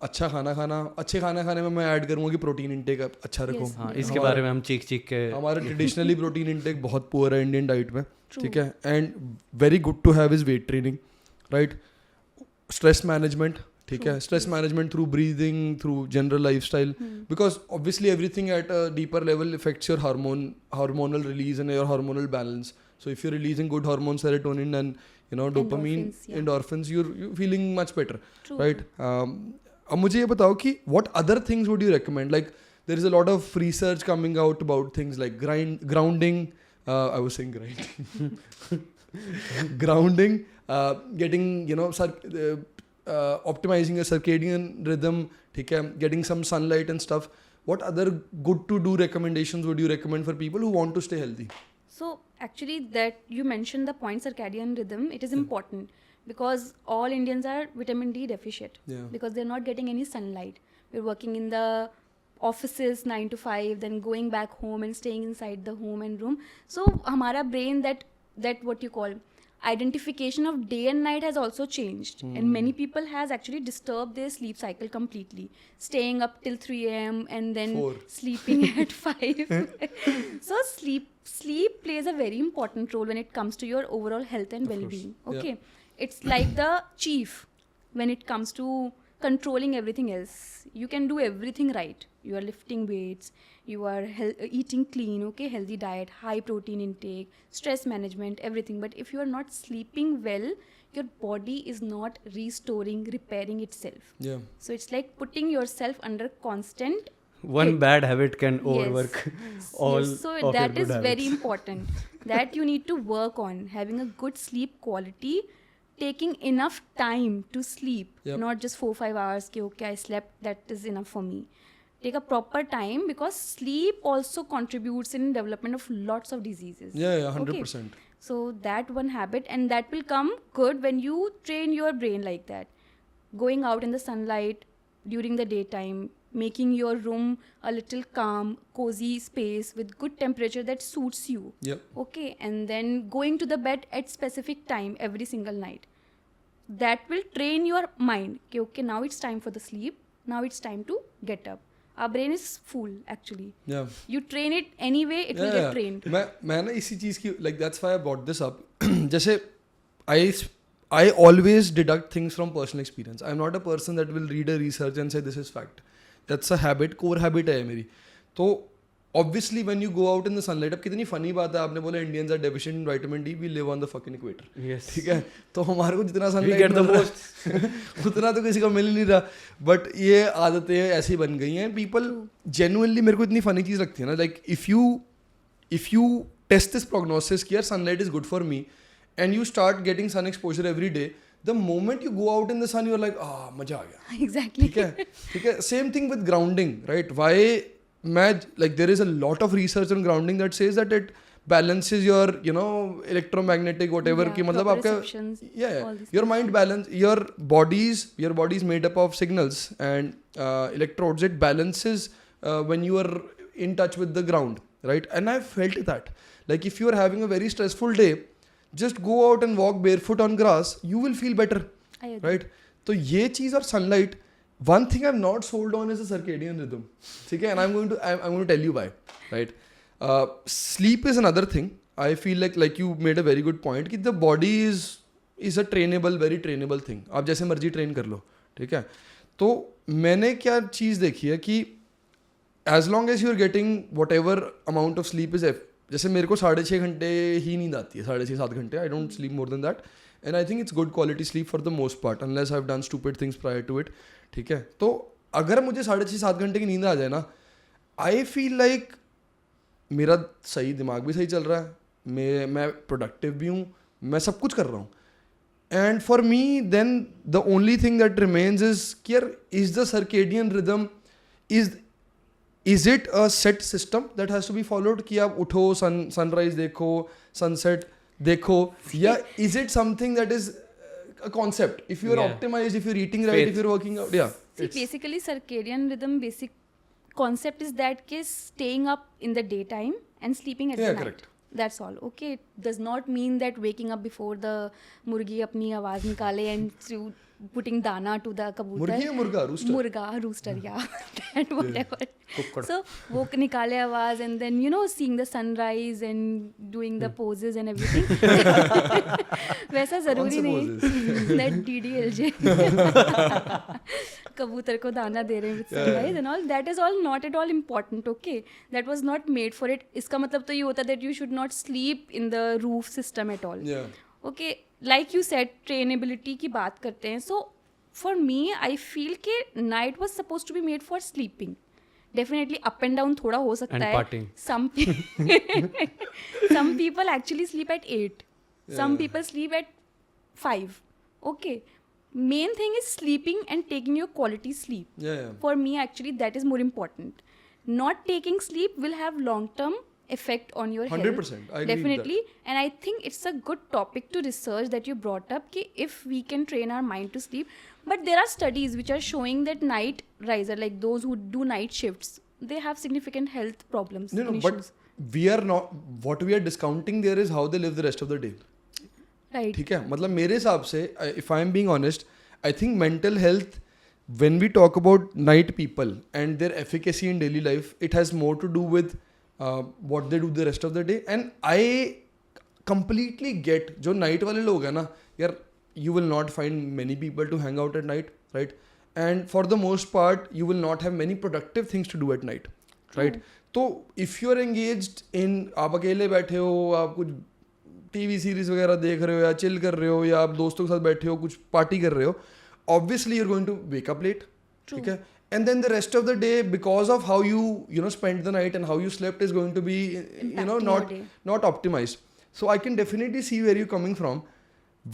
अच्छा खाना खाना. अच्छे खाना खाने में मैं ऐड करूँगा कि प्रोटीन इंटेक अच्छा रखो. हाँ, इसके बारे में हम चीख के, हमारा ट्रेडिशनली प्रोटीन इंटेक बहुत पुअर है इंडियन डाइट में, ठीक है. And very good to have is weight training, right? Stress management, ठीक है, stress management through breathing, through general lifestyle, because obviously everything at a deeper level affects your hormonal release and your hormonal balance. So if you're releasing good hormones, serotonin and dopamine, endorphins, you're feeling much better. True. Right? अब मुझे ये बताओ कि what other things would you recommend? Like there is a lot of research coming out about things like grounding. I was saying grinding. Grounding, getting optimizing a circadian rhythm, ठीक है, getting some sunlight and stuff. what other good to do recommendations would you recommend for people who want to stay healthy? So actually that you mentioned the point circadian rhythm, it is important because all Indians are vitamin D deficient because they're not getting any sunlight. We're working in the offices 9 to 5, then going back home and staying inside the home and room. So hamara brain, that what you call identification of day and night has also changed, and many people has actually disturbed their sleep cycle completely, staying up till 3 a.m. and then 4. sleeping at 5. So sleep plays a very important role when it comes to your overall health and well-being. Okay, it's like the chief when it comes to controlling everything else. You can do everything right. You are lifting weights, you are eating clean, okay, healthy diet, high protein intake, stress management, everything. But if you are not sleeping well, your body is not restoring, repairing itself. Yeah. So it's like putting yourself under constant One bad habit can overwork all so of that your is good very habits. important that you need to work on having a good sleep quality, taking enough time to sleep, not just 4-5 hours okay, I slept, that is enough for me. Take a proper time because sleep also contributes in development of lots of diseases. 100%. Okay. So that one habit, and that will come good when you train your brain like that. Going out in the sunlight during the daytime, making your room a little calm, cozy space with good temperature that suits you. Okay, and then going to the bed at specific time every single night. That will train your mind. Okay, now it's time for the sleep. Now it's time to get up. Our brain is full actually. Yeah. You train it anyway, it will get trained. मैं ना इसी चीज़ की, like that's why I brought this up. जैसे I always deduct things from personal experience. I'm not a person that will read a research and say this is fact. That's a habit, core habit है मेरी. तो obviously when you go out in the sunlight, अब कितनी funny बात है, आपने बोला Indians are deficient in vitamin D, we live on the fucking equator. Yes. ठीक है, तो हमारे को जितना sunlight मिल रहा है उतना तो किसी को मिल नहीं रहा. But ये आदतें ऐसी बन गई हैं. People genuinely, मेरे को इतनी funny चीज़ लगती है ना, like if you test this prognosis कि यार sunlight is good for me and you start getting sun exposure every day, the moment you go out in the sun you're like मजा आ गया. Exactly. ठीक है. Same thing with grounding, right? Why like there is a lot of research on grounding that says that it balances your electromagnetic whatever कि मतलब आपका your mind balance, your body's made up of signals and electrodes. It balances when you are in touch with the ground, right? And I felt that, like if you are having a very stressful day, just go out and walk barefoot on grass, you will feel better, right? तो ये चीज़ और sunlight, one thing I'm not sold on is the circadian rhythm. ठीक है, and I'm going to tell you why, right? Sleep is another thing. I feel like you made a very good point कि the body is a trainable, very trainable thing. आप जैसे मर्जी train कर लो, ठीक है. तो मैंने क्या चीज़ देखी है कि as long as you're getting whatever amount of sleep is, जैसे मेरे को 6.5 घंटे ही नींद आती है, 6.5-7 घंटे. I don't sleep more than that. And I think it's good quality sleep for the most part, unless I've done stupid things prior to it. ठीक है, तो अगर मुझे 6.5-7 घंटे की नींद आ जाए ना, I feel like मेरा सही दिमाग भी सही चल रहा है, मैं प्रोडक्टिव भी हूँ, मैं सब कुछ कर रहा हूँ. And for me, then the only thing that remains is कि यार, is the circadian rhythm, is it a set system that has to be followed कि आप उठो, sunrise देखो, sunset देखो, या is it something that is a concept? If you are optimized, if you're eating right, if you're working out, See, basically circadian rhythm basic concept is that case staying up in the daytime and sleeping at the night. Correct. That's all. Okay, it does not mean that waking up before the murgi अपनी आवाज निकाले and through putting dana to the kabutar. मुर्गी या मुर्गा? Rooster. Murga, rooster, yeah. That whatever. So वो निकाले आवाज and then seeing the sunrise and doing the poses and everything. वैसा जरूरी नहीं. That DDLJ. कबूतर को दाना दे रहे हैं with sunrise and all. That is all not at all important. Okay, that was not made for it. इसका मतलब तो ये होता that you should not sleep in the roof system at all. Okay, like you said, trainability की बात करते हैं. So for me, I feel कि night was supposed to be made for sleeping. Definitely up and down थोड़ा हो सकता है. And partying. Some people actually sleep at 8. Some people sleep at 5. Okay. Main thing is sleeping and taking your quality sleep. For me, actually, that is more important. not taking sleep will have long term effect on your 100%, health. I agree with that. Definitely. And I think it's a good topic to research that you brought up ki if we can train our mind to sleep. But there are studies which are showing that night riser, like those who do night shifts, they have significant health problems No, and but issues. we are not, what we are discounting there is how they live the rest of the day. Right. ठीक है, मतलब मेरे हिसाब से, if I am being honest, I think mental health, when we talk about night people and their efficacy in daily life, it has more to do with what they do the rest of the day. And I completely get, जो night वाले लोग हैं ना यार, you will not find many people to hang out at night, right? And for the most part, you will not have many productive things to do at night, right? तो if you are engaged in, आप अकेले बैठे हो, आप कुछ TV series वगैरह देख रहे हो या चिल कर रहे हो या आप दोस्तों के साथ बैठे हो कुछ पार्टी कर रहे हो, obviously you're going to wake up late, ठीक है, and then the rest of the day, because of how you know spent the night and how you slept, is going to be not optimized. So I can definitely see where you're coming from.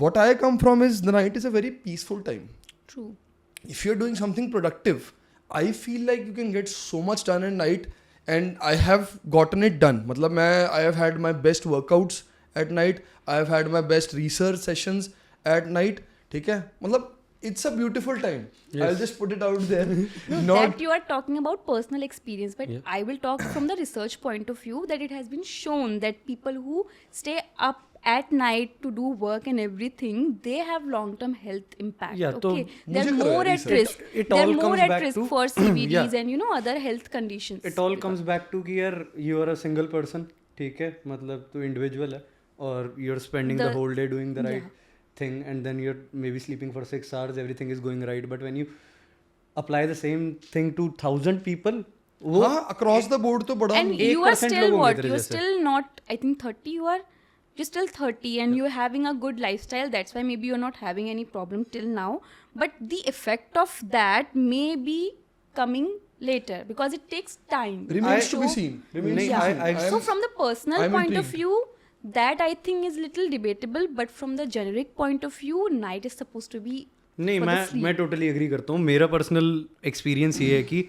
What I come from is the night is a very peaceful time. True. If you're doing something productive, I feel like you can get so much done at night, and I have gotten it done. मतलब I have had my best workouts at night. I have had my best research sessions at night. ठीक है, मतलब it's a beautiful time. Yes. I'll just put it out there. No, that you are talking about personal experience, but Yeah. I will talk from the research point of view that it has been shown that people who stay up at night to do work and everything, they have long-term health impact. Yeah, okay, they're मुझे more लग रहा है at risk. it They're all more comes at back risk to- for CVDs Yeah. and other health conditions. It all comes back to कि यार you are a single person, ठीक है, मतलब तू individual है और you're spending the whole day doing the right thing, and then you're maybe sleeping for 6 hours, everything is going right, but when you apply the same thing to 1,000 people, वो हाँ, across the board तो बड़ा And you are 1% still लोग होंगे what? तेरे You're जैसे। still not, I think 30 you're still 30 and you're having a good lifestyle. That's why maybe you're not having any problem till now. But the effect of that may be coming later because it takes time. remains to be So- seen. Remains नहीं, to be seen. I- So from the personal I'm point of intrigued. view, that I think is little debatable. But from the generic point of view, night is supposed to be नहीं, for the sleep. मैं totally agree करता हूँ. मेरा personal experience ये है कि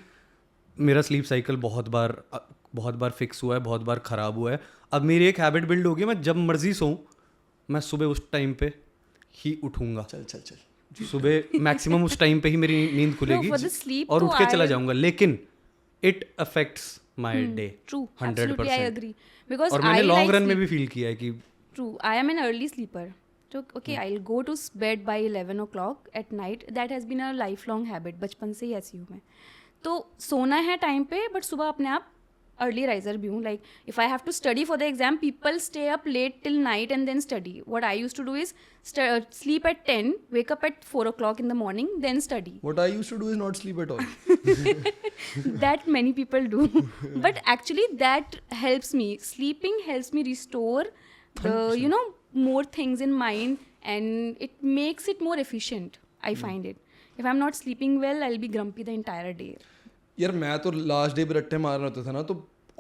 मेरा sleep cycle बहुत बार फिक्स हुआ है, बहुत बार ख़राब हुआ है. अब मेरी एक हैबिट बिल्ड हो गई, मैं जब मर्जी सोऊं, मैं सुबह उस टाइम पे ही उठूंगा. चल सुबह मैक्सिमम उस टाइम पे ही मेरी नींद खुलेगी for the sleep और तो उठ के चला I- जाऊंगा. लेकिन it affects my day True. Absolutely, I 100%. agree. Because और मैंने I लॉन्ग like रन में sleep. भी फील किया है कि True. I am an early sleeper. So, okay, I'll go to bed by 11 o'clock at night. That has been a lifelong habit. बचपन से ही ऐसी हूँ मैं. तो सोना है टाइम पे बट सुबह अपने आप अर्ली राइजर भी हूँ. Like if I have to study for the exam, people stay up late till night and then study. What I used to do is sleep at 10, wake up at 4 o'clock in the morning, then study. What I used to do is not sleep at all. That many people do. But actually that helps me. Sleeping helps me restore the more things in mind, and it makes it more efficient. I find it. If I'm not sleeping well, I'll be grumpy the entire day. यार मैं तो last day पे रट्टे मारना होता था ना, तो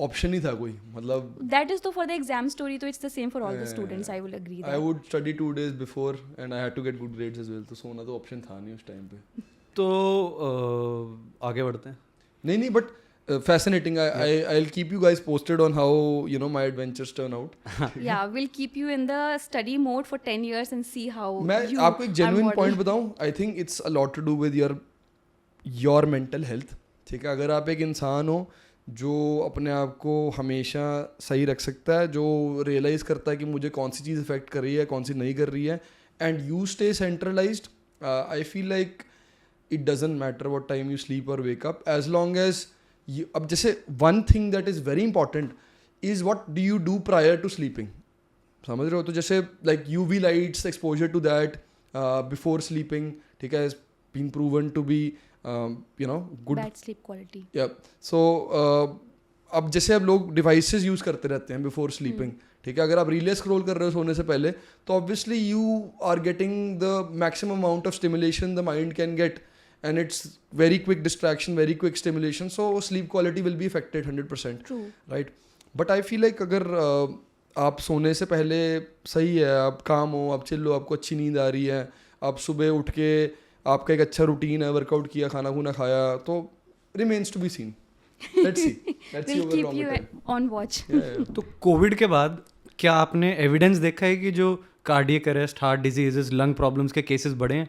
option नहीं था कोई, मतलब That is though for the exam story, so it's the same for all the students. I will agree I that. would study 2 days before and I had to get good grades as well. तो सोना तो option था नहीं उस time पे. तो आगे बढ़ते हैं. नहीं but fascinating. I'll keep you guys posted on how my adventures turn out. Yeah, we'll keep you in the study mode for 10 years and see how मैं you आपको एक genuine are point modeled. बताऊं. I think it's a lot to do with your mental health. ठीक है, अगर आप एक इंसान हो जो अपने आप को हमेशा सही रख सकता है, जो रियलाइज़ करता है कि मुझे कौन सी चीज़ इफेक्ट कर रही है, कौन सी नहीं कर रही है, and you stay centralised, I feel like it doesn't matter what time you sleep और wake up, as long as you. अब जैसे one thing that is very important is what do you do prior to sleeping. समझ रहे हो? तो जैसे like UV lights, exposure to that before sleeping, ठीक है, been proven to be good. Bad sleep quality. So अब जैसे अब लोग डिवाइसेस यूज़ करते रहते हैं बिफोर स्लीपिंग, ठीक है, अगर आप रीलें स्क्रॉल कर रहे हो सोने से पहले, तो obviously you are getting the maximum amount of stimulation the mind can get, and it's very quick distraction, very quick stimulation, so sleep quality will be affected 100%. True. Right? But I feel like अगर आप सोने से पहले सही है, आप काम हो, आप चिल हो, आपको अच्छी नींद आ रही है, आप सुबह उठ के आपका एक अच्छा रूटीन है, वर्कआउट किया, खाना खुना खाया, तो remains to be seen. Let's see we'll over keep longer you time. on watch. तो कोविड के बाद क्या आपने एविडेंस देखा है कि जो cardiac arrest, heart diseases, lung problems के केसेस बढ़े हैं?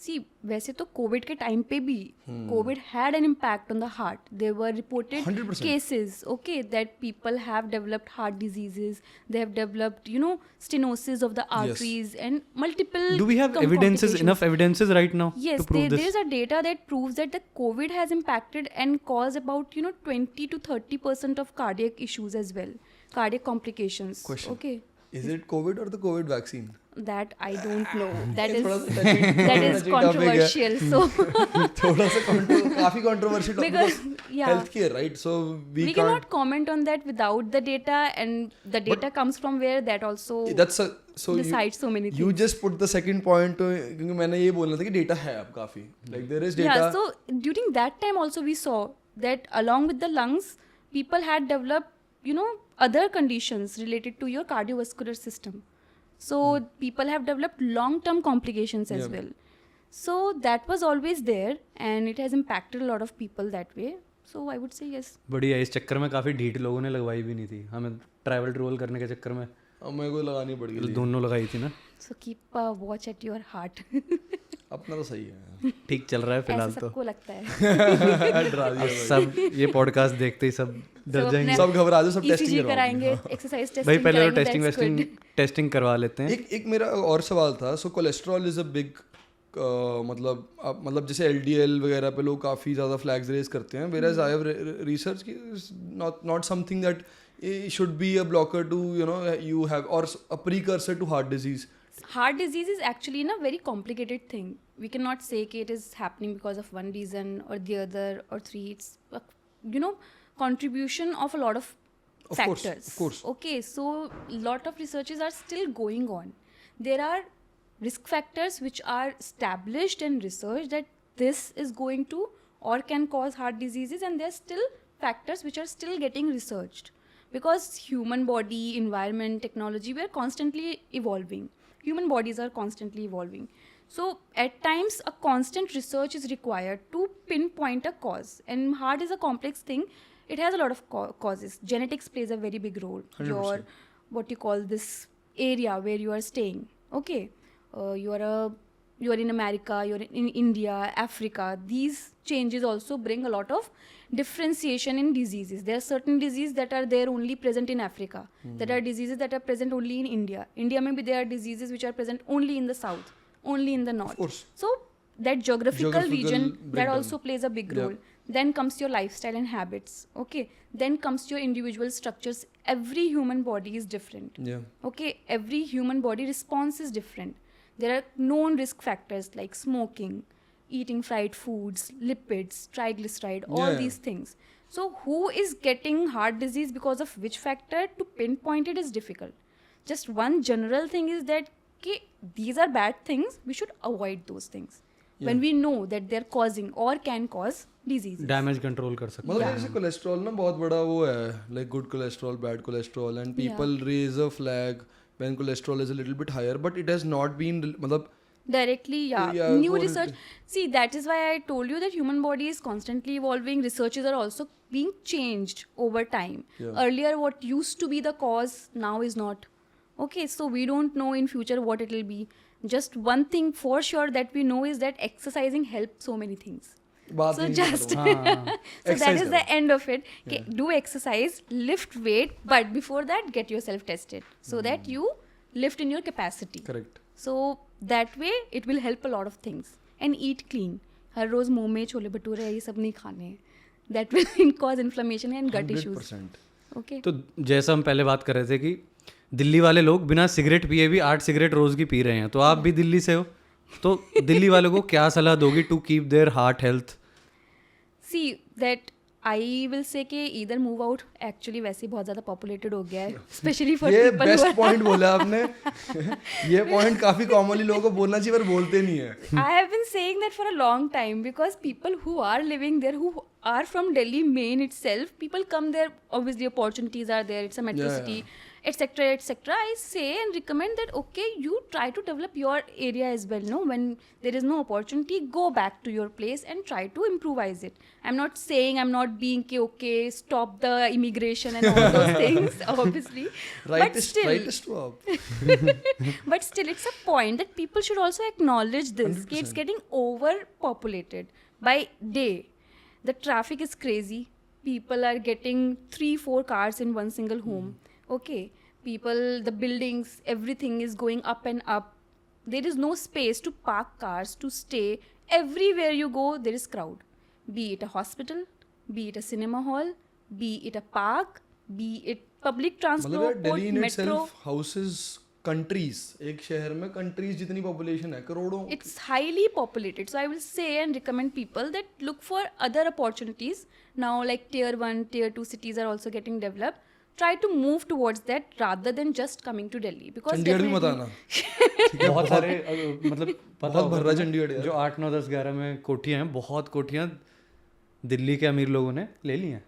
See, वैसे तो कोविड के टाइम पे भी Covid had an impact on the heart. There were reported 100%. cases, okay, that people have developed heart diseases. They have developed, stenosis of the arteries and multiple. Do we have enough evidences right now Yes, to prove there this? is a data that proves that the COVID has impacted and caused about 20 to 30% of cardiac issues as well, cardiac complications. Question. Okay, Is it COVID or the COVID vaccine? that I don't know. That ये is थोड़ा सा touchy- that is touchy topic है। controversial. So थोड़ा सा काफी controversial topic Because, because yeah. healthcare, right? So we we can't. cannot comment on that without the data, and the data comes from where that also That's so decides so many things. you just put the second point क्योंकि मैंने ये बोलना था कि data है अब काफी, like there is data. Yeah, so during that time also we saw that along with the lungs, people had developed, other conditions related to your cardiovascular system. So people have developed long-term complications as Yeah. well. So that was always there, and it has impacted a lot of people that way. So I would say yes. बढ़िया, इस चक्कर में काफ़ी ढीठ लोगों ने लगवाई भी नहीं थी, हमें ट्रैवल ट्रोल करने के चक्कर में अब मेरे को लगानी पड़ गई। दोनों लगाई थी ना। So keep a watch at your heart. अपना तो सही है, ठीक चल रहा है फिलहाल ऐसा तो। सबको लगता है। डरा दिया अब सब ये पॉडकास्ट देखते ही सब डर जाएंगे। सब घबरा जाओ, सब ECG टेस्टिंग कराएंगे, एक्सरसाइज टेस्टिंग भाई पहले कराएंगे, टेस्टिंग करवा लेते हैं। एक मेरा और सवाल था। सो कोलेस्ट्रॉल इज अ बिग मतलब जैसे LDL वगैरह पे लोग काफ़ी ज़्यादा फ्लैग्स रेज करते हैं, whereas I have research ki is not something that should be a blocker to you have or a precursor to heart disease. Heart disease is actually a very complicated thing. We cannot say that it is happening because of one reason or the other or three. It's contribution of a lot of factors. Of course. Okay, so lot of researches are still going on. There are risk factors which are established and researched that this is going to or can cause heart diseases, and there are still factors which are still getting researched, because human body, environment, technology, we are constantly evolving. Human bodies are constantly evolving. So at times a constant research is required to pinpoint a cause, and heart is a complex thing. It has a lot of causes. Genetics plays a very big role. 100%. Your what you call this area where you are staying. Okay, you are in America, you're in India, Africa. These changes also bring a lot of differentiation in diseases. There are certain diseases that are there only present in Africa. There are diseases that are present only in India. India, maybe there are diseases which are present only in the south, only in the north. Of course. So that geographical region, that breakdown. also plays a big Yeah. role. Then comes your lifestyle and habits. Okay. Then comes your individual structures. Every human body is different. Yeah. Okay. Every human body response is different. There are known risk factors like smoking, eating fried foods, lipids, triglyceride, all Yeah. these things. So who is getting heart disease because of which factor, to pinpoint it is difficult. Just one general thing is that these are bad things, we should avoid those things. When we know that they're causing or can cause diseases. Damage control कर सकते मतलब जैसे cholesterol ना बहुत बड़ा वो है, like good cholesterol, bad cholesterol, and people raise a flag when cholesterol is a little bit higher, but it has not been मतलब Directly, yeah. New go research. See, that is why I told you that human body is constantly evolving. Researches are also being changed over time. Yeah. Earlier, what used to be the cause now is not. Okay, so we don't know in future what it will be. Just one thing for sure that we know is that exercising helps so many things. बात So ही नहीं just करता हूँ। so that Exercise is the करो। end of it. Okay, do exercise, lift weight, but before that get yourself tested so that you lift in your capacity. Correct. So that way it will help a lot of things. And eat clean. हर रोज मोमो में छोले भटूरे ये सब नहीं खाने हैं. That will cause inflammation and gut issues. 100%. Okay. तो जैसा हम पहले बात कर रहे थे कि दिल्ली वाले लोग बिना सिगरेट पिए भी 8 सिगरेट रोज की पी रहे हैं, तो आप भी दिल्ली से हो, तो दिल्ली वालों को क्या सलाह दोगी to keep their heart health? See that I will say कि either move out, actually वैसे ही बहुत ज़्यादा populated हो गया है, especially for ये people who best are. Point बोला आपने। ये पॉइंट काफी कॉमनली लोगों को बोलना चाहिए पर बोलते नहीं है। I have been saying that for a long time, because people who are living there, who are from Delhi main itself, people come there, obviously opportunities are there, it's a metro Yeah, city, etc etc, I say and recommend that okay, you try to develop your area as well. No, when there is no opportunity, go back to your place and try to improvise it. I'm not saying, I'm not being okay, stop the immigration and all those things, obviously, but still but still it's a point that people should also acknowledge this. 100%. It's getting overpopulated by day. The traffic is crazy. People are getting 3-4 cars in one single home. Okay, people, the buildings, everything is going up and up. There is no space to park cars, to stay. Everywhere you go, there is crowd. Be it a hospital, be it a cinema hall, be it a park, be it public मतलब यार transport, Delhi इन metro. Itself houses countries, एक शहर में countries जितनी population है, करोड़ों. It's highly populated. So I will say and recommend people that look for other opportunities. Now like tier 1, tier 2 cities are also getting developed. Try to move towards that rather than just coming to Delhi. Because Chandigarh भी मत definitely- आना. बहुत सारे मतलब पता बहुत भर रहा है होगा चंडीगढ़ यार. जो 8, 9, 10, 11 में कोठियाँ हैं, बहुत कोठियाँ दिल्ली के अमीर लोगों ने ले ली हैं.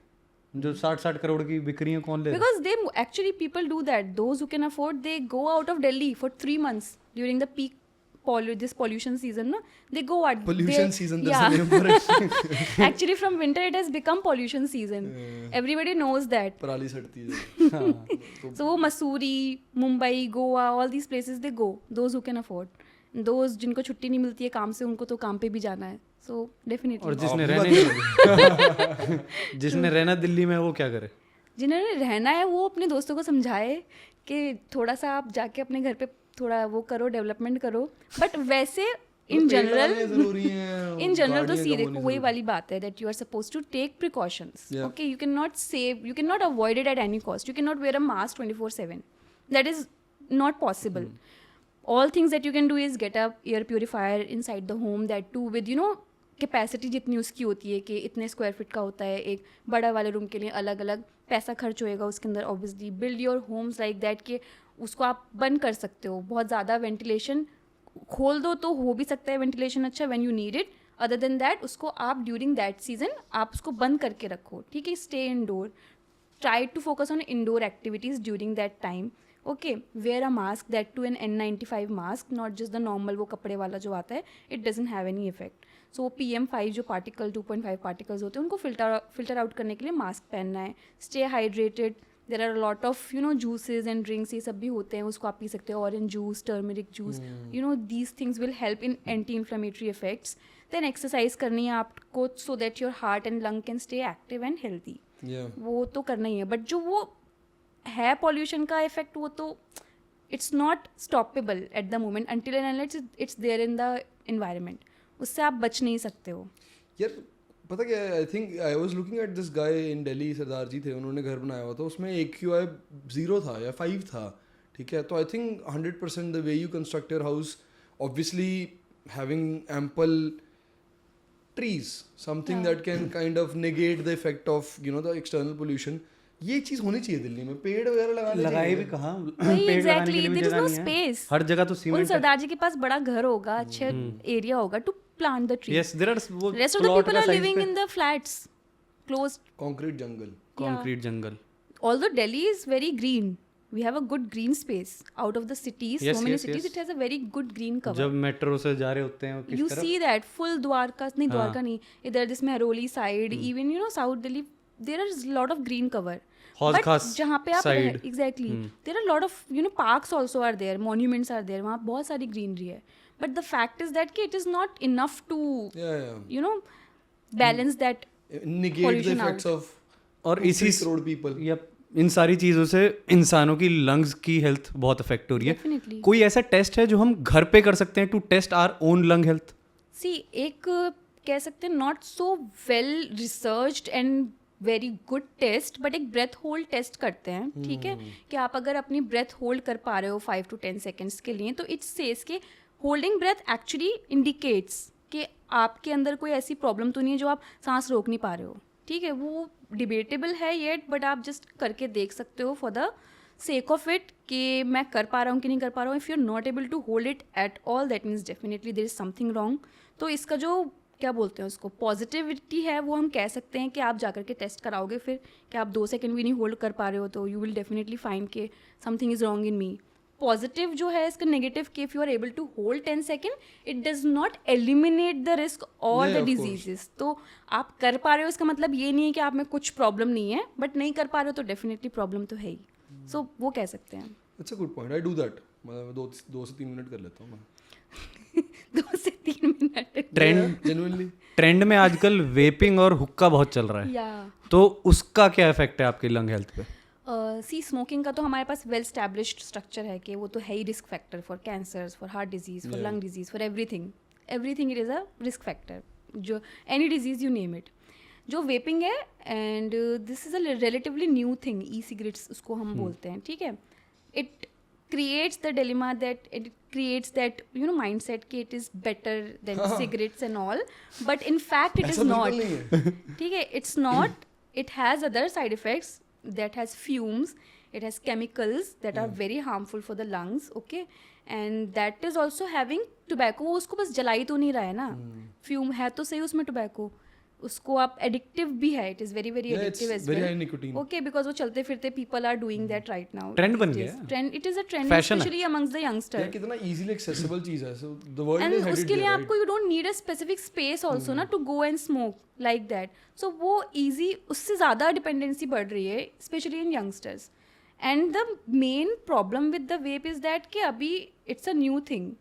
जो 60 करोड़ की बिक रही हैं, कौन ले रहा है? Because they actually people do that. Those who can afford, they go out of Delhi for 3 months during the peak this pollution season. No, they go out. Pollution season, that's yeah. the name for it. Actually, from winter it has become pollution season. Everybody knows that. पराली सड़ती है. हाँ. So वो Mussoorie, Mumbai, Goa, all these places they go. Those who can afford. Those जिनको छुट्टी नहीं मिलती है काम से, उनको तो काम पे भी जाना है. So definitely. और जिसने आपकी जिसने रहना दिल्ली में, वो क्या करे? जिन्होंने रहना है वो अपने दोस्तों को समझाए कि थोड़ा सा आप जाके अपने घर पे थोड़ा वो करो, डेवलपमेंट करो. बट वैसे इन जनरल तो सी देखो वही वाली बात है that you are supposed to take precautions. Yeah. Okay, you cannot avoid it at any cost. You cannot wear a mask 24/7. That is not possible. All things that you can do is get a air purifier inside the home, that too with capacity जितनी उसकी होती है कि इतने square feet का होता है. एक बड़ा वाले रूम के लिए अलग अलग पैसा खर्च होएगा उसके अंदर. Obviously build your homes like that कि उसको आप बंद कर सकते हो. बहुत ज़्यादा वेंटिलेशन खोल दो तो हो भी सकता है वेंटिलेशन अच्छा when you need it. Other than that उसको आप ड्यूरिंग दैट सीजन आप उसको बंद करके रखो. ठीक है, stay indoor. Try to focus on indoor activities during that time. Okay, wear a mask, that too an N95 mask, not just the normal वो कपड़े वाला जो आता है. It doesn't have any effect. So PM5 जो particle 2.5 particles होते हैं उनको फिल्टर आउट करने के लिए मास्क पहनना है. Stay hydrated. There are lot of juices and drinks, ये सब भी होते हैं, उसको आप पी सकते हो. Orange juice, turmeric juice, these things will help in anti inflammatory effects. Then exercise करनी है आपको so that your heart and lung can stay active and healthy. वो तो करना ही है. बट जो वो है पॉल्यूशन का इफेक्ट, वो तो it's not stoppable at the moment until and unless it's there in the environment. उससे आप बच नहीं सकते हो. यार पता क्या है, I think I was looking at this guy in Delhi, Sardar ji थे, उन्होंने घर बनाया हुआ था, उसमें AQI 0 था या 5 था. ठीक है, तो I think 100% the way you construct your house, obviously having ample trees, something that can kind of negate the effect of the external pollution. ये चीज होनी चाहिए दिल्ली में. पेड़ वगैरह लगाए भी कहाँ? Exactly, there is no space. हर जगह तो उन सीमेंट है. सरदार जी के पास बड़ा घर होगा, अच्छा एरिया होगा to plant the tree. Yes, there are वो rest of the people are living in the flats, closed concrete jungle. Concrete jungle. Although Delhi is very green, we have a good green space out of the cities. Yes, so many yes, cities, yes. it has a very good green cover. जब metro से जा रहे होते हैं किस You तरफ? see that full Dwarka नहीं, हाँ. द्वारका नहीं, इधर this Mehrauli side, even South Delhi, there is a lot of green cover. Hauz But खास जहाँ पे आप side. exactly, there are a lot of parks also are there, monuments are there. वहाँ बहुत सारी greenery है. But the fact is that it is not enough to balance that negate the pollution effects out. of और 2-3 इसी crore people. या इन सारी चीज़ों से इंसानों की लंग्स की हेल्थ बहुत अफेक्ट हो रही है. Definitely. कोई ऐसा टेस्ट है जो हम घर पे कर सकते हैं to test our own lung health? See एक कह सकते हैं not so well researched and very good test, but एक ब्रेथ होल्ड टेस्ट करते हैं. ठीक है, कि आप अगर अपनी ब्रेथ होल्ड कर पा रहे हो 5 to 10 seconds के लिए, तो इट्स सेज के होल्डिंग ब्रेथ एक्चुअली इंडिकेट्स कि आपके अंदर कोई ऐसी प्रॉब्लम तो नहीं है जो आप सांस रोक नहीं पा रहे हो. ठीक है, वो डिबेटेबल है येट, बट आप जस्ट करके देख सकते हो for the sake of it कि मैं कर पा रहा हूँ कि नहीं कर पा रहा हूँ. If you are not able to hold it at all, that means definitely there is something wrong. तो इसका जो क्या बोलते हैं उसको, पॉजिटिविटी है वो हम कह सकते हैं कि आप जाकर के टेस्ट कराओगे फिर कि आप 2 सेकंड भी नहीं होल्ड कर पा रहे हो तो यू विल डेफिनेटली फाइंड के something is wrong in me. Positive जो है इसका नेगेटिव कि if you are able to hold 10 second it does not eliminate the risk और द डिजीजेस. तो आप कर पा रहे हो इसका मतलब ये नहीं है कि आप में कुछ प्रॉब्लम नहीं है, बट नहीं कर पा रहे हो तो डेफिनेटली प्रॉब्लम तो है ही. सो वो कह सकते हैं. It's a good point. I do that. मतलब 2 से 3 मिनट कर लेता हूँ मैं. 2 से 3 मिनट. ट्रेंड में आजकल वेपिंग और हुक्का बहुत चल रहा है. तो उसका क्या इफेक्ट है आपकी लंग हेल्थ पे? सी स्मोकिंग का तो हमारे पास वेल स्टैब्लिश्ड स्ट्रक्चर है कि वो तो है ही risk factor for cancers, for heart disease, for lung disease, for everything it is a risk factor. जो any disease you name it. जो वेपिंग है and this is a relatively new thing, e cigarettes उसको हम बोलते हैं, ठीक है. It creates the dilemma that it creates that mindset कि it is better than cigarettes and all, but in fact it is not. ठीक है, it's not. It has other side effects, that has fumes, it has chemicals that are very harmful for the lungs, okay, and that is also having tobacco. वो उसको बस जला ही तो नहीं रहा है ना, fume है तो सही उसमें tobacco, उसको आप एडिक्टिव भी है. It is very very addictive as well. Okay, because वो चलते फिरते people are doing that right now. Trend बन गया. Trend, it is a trend especially amongst the youngster. कितना इजीली एक्सेसिबल चीज है. So the world end is headed. उसके लिए आपको you don't need a specific space also ना to go and smoke like that. So वो easy, उससे ज़्यादा डिपेंडेंसी बढ़ रही है especially in youngsters. And the main problem with the vape is that कि अभी इट्स अ न्यू थिंग,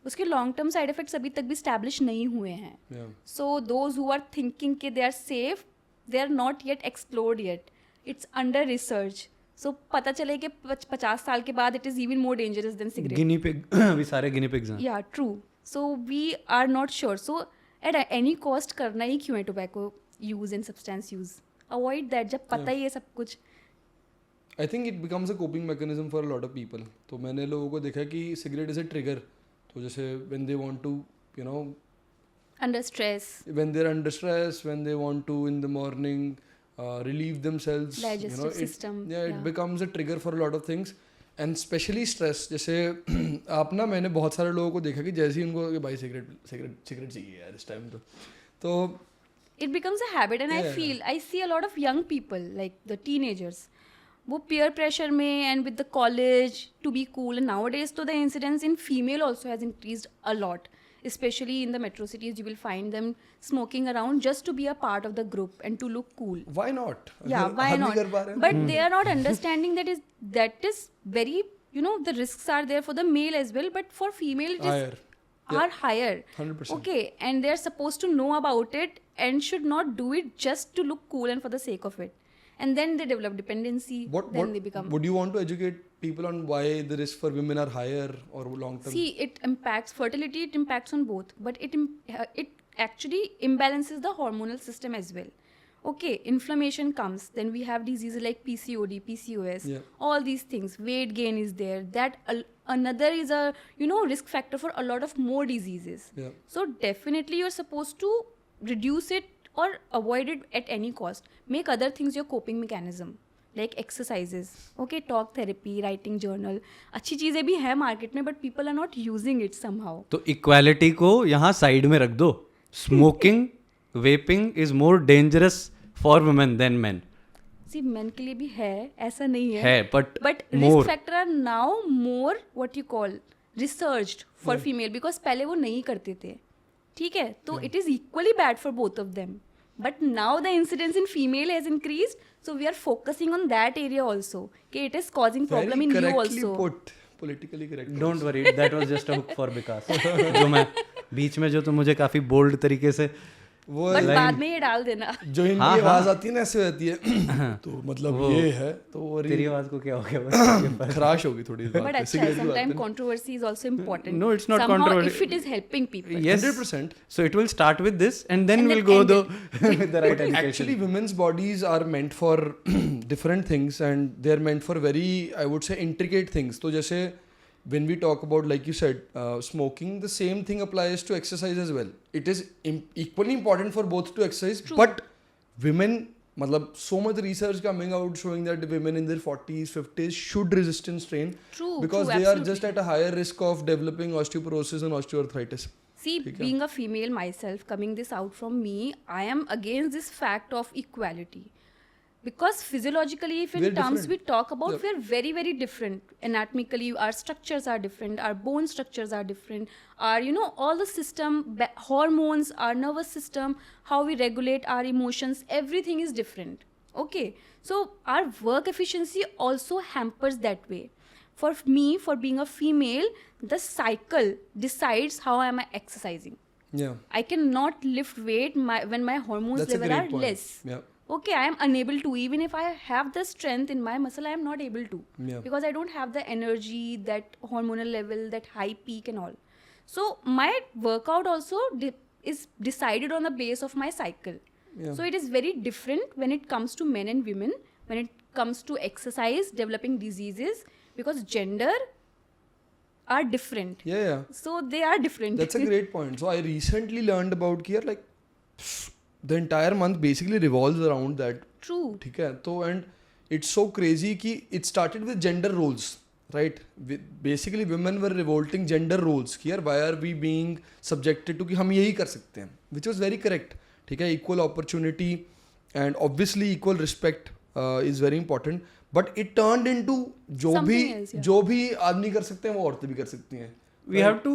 उसके लॉन्ग टर्म साइड इफेक्ट्स अभी तक भी स्टैब्लिश नहीं हुए हैं. So those who are thinking कि they are safe, they are not yet explored yet. It's under research. So पता चले कि 50 साल के बाद it is even more dangerous than cigarette. Guinea pig, अभी सारे गिनी पिग्स हैं. या true. So we are not sure. So at any cost करना ही क्यों है tobacco use and substance use. Avoid that जब पता ही है सब कुछ. I think it becomes a coping mechanism for a lot of people. तो मैंने लोगों को देखा कि सिगरेट इज अ ट्रिगर. तो जैसे when they want to, under stress, when they're under stress, when they want to in the morning relieve themselves, digestive system, it becomes a trigger for a lot of things, and especially stress. जैसे आप ना, मैंने बहुत सारे लोगों को देखा कि जैसे ही उनको भाई सिगरेट चाहिए यार इस टाइम, तो it becomes a habit. And I see a lot of young people like the teenagers, वो peer pressure में and with the college to be cool. And nowadays तो the incidence in female also has increased a lot, especially in the metro cities. You will find them smoking around just to be a part of the group and to look cool. Why not? Yeah, why not? But they are not understanding that is very, the risks are there for the male as well, but for female it is are higher. 100%. Okay, and they are supposed to know about it and should not do it just to look cool and for the sake of it. And then they develop dependency. Then they become. Would you want to educate people on why the risk for women are higher or long term? See, it impacts fertility. It impacts on both, but it actually imbalances the hormonal system as well. Okay, inflammation comes. Then we have diseases like PCOD, PCOS. All these things. Weight gain is there. That another is a risk factor for a lot of more diseases. So definitely you're supposed to reduce it or avoid it at any cost. Make other things your coping mechanism, like exercises, okay, talk therapy, writing journal. अच्छी चीज़ें भी हैं market में, but people are not using it somehow. तो equality को यहाँ side में रख दो. Smoking, vaping is more dangerous for women than men. See, men के लिए भी है, ऐसा नहीं है. but risk factor are now more what you call researched for female, because पहले वो नहीं करते थे. ठीक है, तो it is equally bad for both of them. But now the incidence in female has increased, so we are focusing on that area also. Okay, it is causing problem in you also. Put, politically correct. Don't worry, that was just a hook for Vikas. जो मैं बीच में जो तो मुझे काफी bold तरीके से वो बट बाद में ये डाल देना. जो इनकी आवाज आती है ना ऐसे होती है, तो मतलब ये है, तो वो तेरी आवाज को क्या हो गया? खराश होगी थोड़ी. बट अच्छा है, sometimes controversy is also important. No, it's not somehow controversy. if it is helping people. Yes, 100%. So it will start with this and then we'll go with the right education. Actually, women's bodies are meant for different things, and they are meant for very, I would say, intricate things. तो जैसे when we talk about, like you said, smoking, the same thing applies to exercise as well. It is equally important for both to exercise. True. But women, मतलब so much research coming out showing that women in their 40s, 50s should resistance train. True. Because true, they absolutely. are just at a higher risk of developing osteoporosis and osteoarthritis. See, being a female myself, coming this out from me, I am against this fact of equality. Because physiologically, if in We're terms different. we talk about, Yep. we're very, very different. Anatomically, our structures are different, our bone structures are different, our, all the system, hormones, our nervous system, how we regulate our emotions, everything is different. Okay, so our work efficiency also hampers that way. For me, for being a female, the cycle decides how am I exercising. Yeah. I cannot lift weight when my hormones That's a level great are point. less. Yeah. Okay, I am unable to. Even if I have the strength in my muscle, I am not able to. Yeah. Because I don't have the energy, that hormonal level, that high peak and all. So my workout also is decided on the base of my cycle. Yeah. So it is very different when it comes to men and women, when it comes to exercise, developing diseases, because gender are different. Yeah. So they are different. That's a great point. So I recently learned about कि यार like the entire month basically revolves around that. True. ठीक है तो and it's so crazy कि it started with gender roles, right? Basically women were revolting gender roles कि यार why are we being subjected to कि हम यही कर सकते हैं, which was very correct. ठीक है, equal opportunity and obviously equal respect is very important. But it turned into Something else, yeah. जो भी आदमी कर सकते हैं वो औरतें भी कर सकती हैं. We have to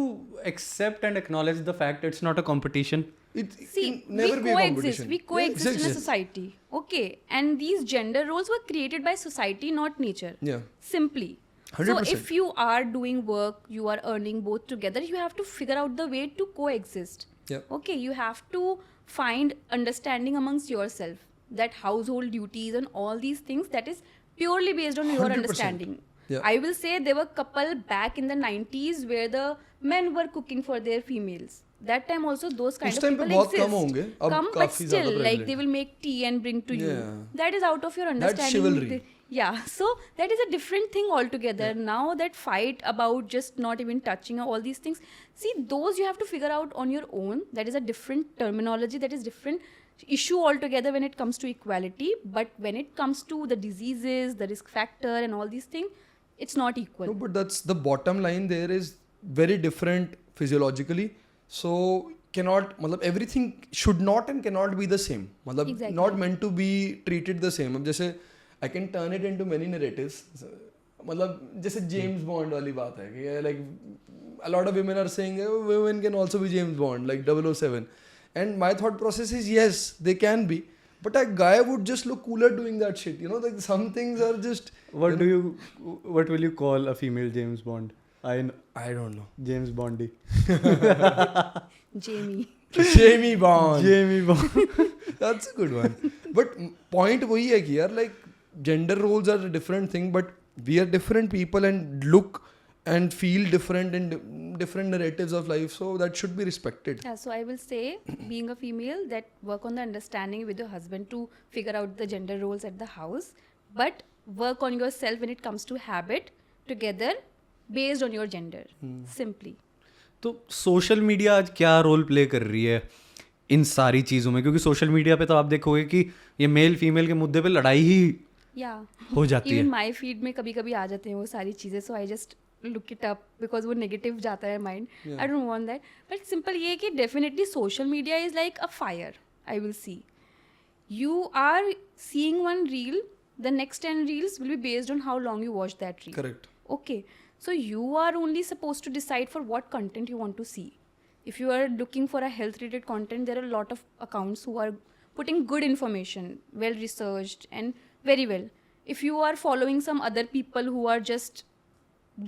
accept and acknowledge the fact it's not a competition. It See, can never we be a coexist. competition. We coexist Yeah, in a exactly. society. Okay. And these gender roles were created by society, not nature. Yeah. Simply. 100%. So if you are doing work, you are earning both together, you have to figure out the way to coexist. Yeah. Okay. You have to find understanding amongst yourself, that household duties and all these things, that is purely based on your 100%. understanding. Yeah. I will say there were couple back in the 90s where the men were cooking for their females. That time also those kind उस of time पे people बहुत exist. कम होंगे, अब Come, but काफी ज़्यादा still, like prevalent. they will make tea and bring to you. Yeah. That is out of your understanding. chivalry. Yeah, so that is a different thing altogether. Now that fight about just not even touching all these things, see, those you have to figure out on your own. That is a different terminology, that is different issue altogether when it comes to equality. But when it comes to the diseases, the risk factor and all these things, it's not equal. No, but that's the bottom line. There is very different physiologically. So cannot, मतलब everything should not and cannot be the same. मतलब Exactly. not meant to be treated the same. अब जैसे I can turn it into many narratives. मतलब जैसे James Bond वाली बात है कि like a lot of women are saying women can also be James Bond, like 007. And my thought process is yes, they can be. But a guy would just look cooler doing that shit. You know, like some things are just. What will you call a female James Bond? I don't know. James Bondy. Jamie. Jamie Bond. Jamie Bond. That's a good one. But point वही है कि यार like gender roles are a different thing, but we are different people and look and feel different in different narratives of life, so that should be respected. Yeah, so I will say, being a female, that work on the understanding with your husband to figure out the gender roles at the house, but work on yourself when it comes to habit together based on your gender. Simply. तो social media आज क्या role play कर रही है इन सारी चीज़ों में? क्योंकि सोशल मीडिया पे तो आप देखोगे कि ये मेल फीमेल के मुद्दे पे लड़ाई ही हो जाती है. इवन माई फीड में कभी कभी आ जाते हैं वो सारी चीज़ें, so I just look it up because वो नेगेटिव जाता है mind. I don't want that. But simple ये कि definitely social media is like a fire. I will see you are seeing one reel, the next 10 reels will be based on how long you watch that reel. Correct. Okay. So you are only supposed to decide for what content you want to see. If you are looking for a health related content, there are a lot of accounts who are putting good information, well researched and very well. If you are following some other people who are just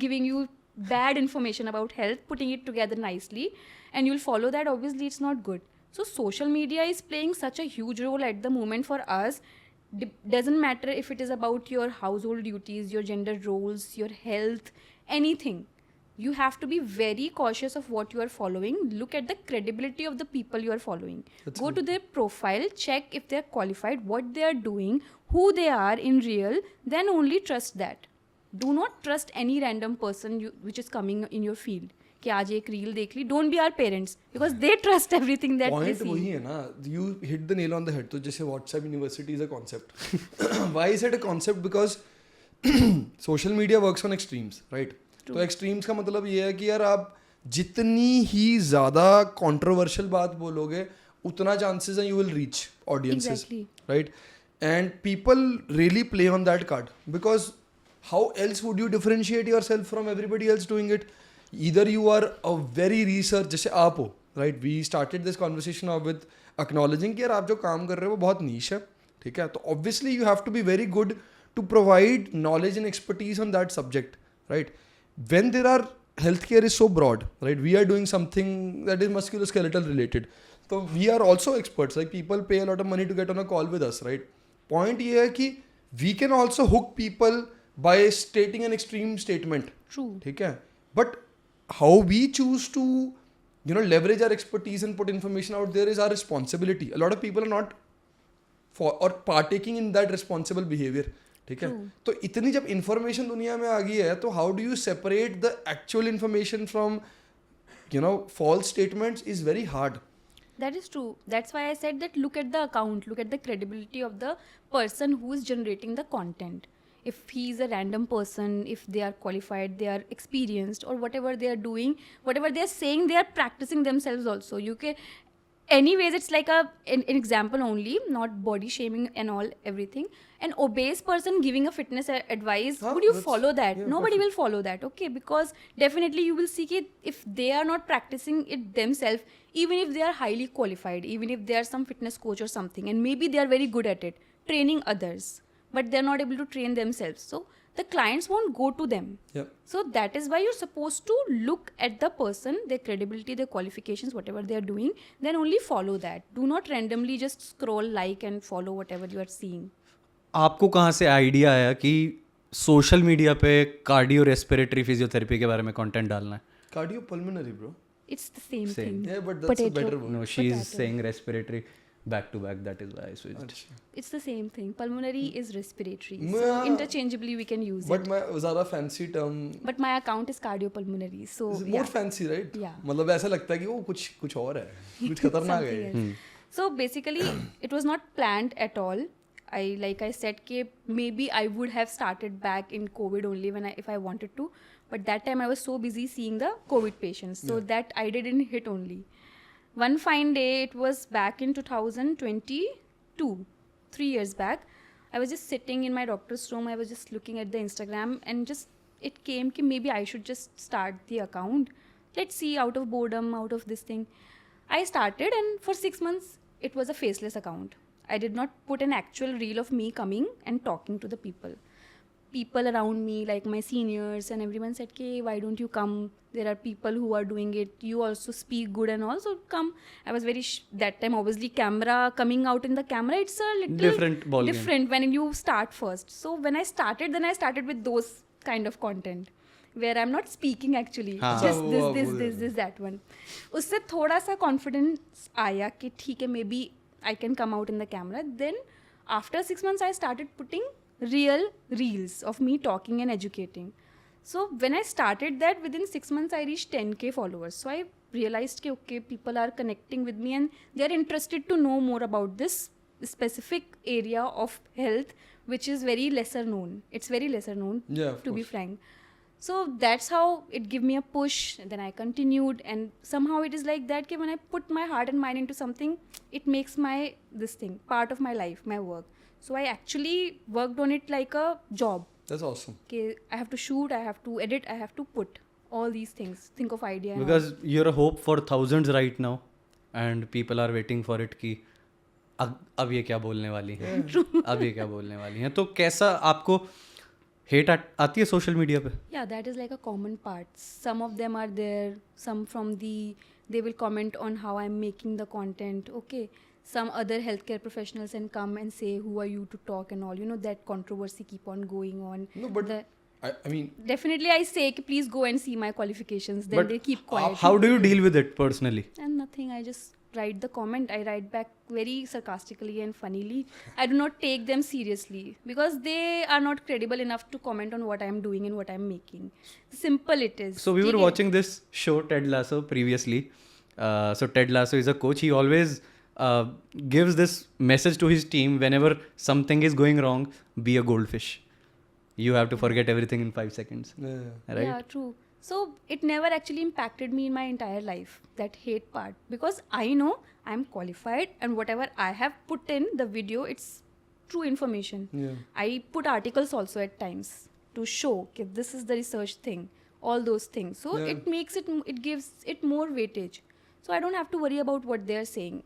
giving you bad information about health, putting it together nicely, and you'll follow that, obviously it's not good. So social media is playing such a huge role at the moment for us. Doesn't matter if it is about your household duties, your gender roles, your health, anything. You have to be very cautious of what you are following. Look at the credibility of the people you are following. Go to their profile, check if they are qualified, what they are doing, who they are in real, then only trust that. Do not trust any random person which is coming in your field. कि आज एक reel देख ली. Don't be our parents because they trust everything that they see. Point वही है ना. You hit the nail on the head. तो जैसे WhatsApp University is a concept. Why is it a concept? Because social media works on extremes, right? तो extremes का मतलब ये है कि यार आप जितनी ही ज़्यादा controversial बात बोलोगे उतना chances हैं you will reach audiences. Exactly. Right? And people really play on that card because how else would you differentiate yourself from everybody else doing it? Either you are a very research, जैसे आप हो, right? We started this conversation off with acknowledging कि यार आप जो काम कर रहे हो वो बहुत niche है, ठीक है? तो obviously you have to be very good to provide knowledge and expertise on that subject, right? When there are healthcare is so broad, right? We are doing something that is musculoskeletal related. So we are also experts. Like people pay a lot of money to get on a call with us, right? Point ये है कि we can also hook people by stating an extreme statement. True. ठीक है? But how we choose to, leverage our expertise and put information out there is our responsibility. A lot of people are not partaking in that responsible behavior. ठीक है? तो इतनी जब information दुनिया में आ गई है तो how do you separate the actual information from false statements is very hard. That is true. That's why I said that look at the account, look at the credibility of the person who is generating the content. If he is a random person, if they are qualified, they are experienced, or whatever they are doing, whatever they are saying, they are practicing themselves also. You can, anyways, it's like an example only, not body shaming and all, everything. An obese person giving a fitness advice, would you follow that? Yeah, Nobody will follow that, okay? Because definitely you will see that if they are not practicing it themselves, even if they are highly qualified, even if they are some fitness coach or something, and maybe they are very good at it, training others, but they're not able to train themselves. So the clients won't go to them. Yep. So that is why you're supposed to look at the person, their credibility, their qualifications, whatever they are doing, then only follow that. Do not randomly just scroll, like and follow whatever you are seeing. आपको कहाँ से idea आया कि social media पे cardio respiratory physiotherapy के बारे में content डालना है? Cardio Pulmonary, bro. It's the same thing. Yeah, but that's a better one. No, she is saying respiratory back to back. That is why I switched. अच्छा. It's the same thing. Pulmonary is respiratory. Yeah. So interchangeably we can use But it. my ज़्यादा fancy term. But my account is Cardiopulmonary. So Is more fancy, right? Yeah. मतलब ऐसा लगता है कि वो कुछ और है, कुछ खतरनाक है. Something else. So basically, it was not planned at all. Like I said, maybe I would have started back in COVID only if I wanted to. But that time I was so busy seeing the COVID patients. So that I didn't hit only. One fine day, it was back in 2022, 3 years back. I was just sitting in my doctor's room. I was just looking at the Instagram and it came that maybe I should just start the account. Let's see, out of boredom, out of this thing. I started, and for 6 months, it was a faceless account. I did not put an actual reel of me coming and talking to the people. People around me, like my seniors and everyone said, "Okay, why don't you come? There are people who are doing it. You also speak good and all, so come." I was very that time, obviously, camera coming out in the camera, it's a little different when you start first. So when I started, then I started with those kind of content where I'm not speaking actually, just this, that one. उससे थोड़ा सा confidence आया कि ठीक है, maybe I can come out in the camera. Then after 6 months, I started putting real reels of me talking and educating. So when I started that, within 6 months, I reached 10K followers. So I realized that, okay, people are connecting with me and they are interested to know more about this specific area of health, which is very lesser known. It's very lesser known, to be frank. So that's how it gave me a push. And then I continued, and somehow it is like that, when I put my heart and mind into something, it makes this thing part of my life, my work. So I actually worked on it like a job. That's awesome. Okay, I have to shoot, I have to edit, I have to put all these things, think of idea. Because you're a hope for thousands right now, and people are waiting for it कि अब ये क्या बोलने वाली हैं, अब ये क्या बोलने वाली हैं. तो कैसा आपको hate आती है सोशल मीडिया पे? Yeah, that is like a common part. Some of them are there, some from they will comment on how I'm making the content, okay. Some other healthcare professionals and come and say, who are you to talk and all, that controversy keep on going on. No, but I mean, definitely I say, please go and see my qualifications, then they keep quiet. How do you deal with it personally? And nothing, I just write the comment. I write back very sarcastically and funnily. I do not take them seriously because they are not credible enough to comment on what I am doing and what I am making. Simple it is. So we were watching this show, Ted Lasso, previously. So Ted Lasso is a coach. He always gives this message to his team: whenever something is going wrong, be a goldfish. You have to forget everything in 5 seconds. yeah. Right? Yeah, true. So it never actually impacted me in my entire life, that hate part, because I know I'm qualified and whatever I have put in the video, it's true information. Yeah. I put articles also at times to show that this is the research thing, all those things. So Yeah. it gives it more weightage. So I don't have to worry about what they're saying.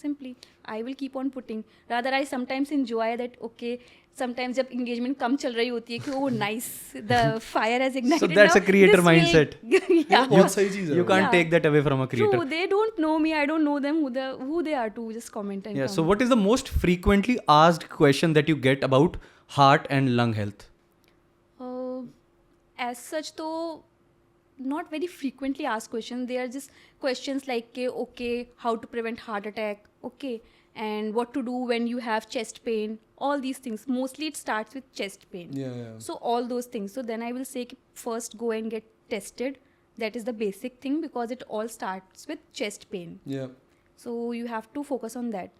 Simply I will keep on putting. Rather I sometimes enjoy that, okay, sometimes जब engagement कम चल रही होती है कि oh nice, the fire has ignited. So that's now, a creator this will- mindset. yeah. बहुत सही चीज है You can't Yeah. take that away from a creator. True, they don't know me, I don't know them, who they are to just comment and Yeah, come. so what is the most frequently asked question that you get about heart and lung health? As such though, not very frequently asked questions. They are just questions like okay, how to prevent heart attack, okay, and what to do when you have chest pain, all these things. Mostly it starts with chest pain. Yeah. So all those things. So then I will say first go and get tested. That is the basic thing, because it all starts with chest pain. Yeah. So you have to focus on that.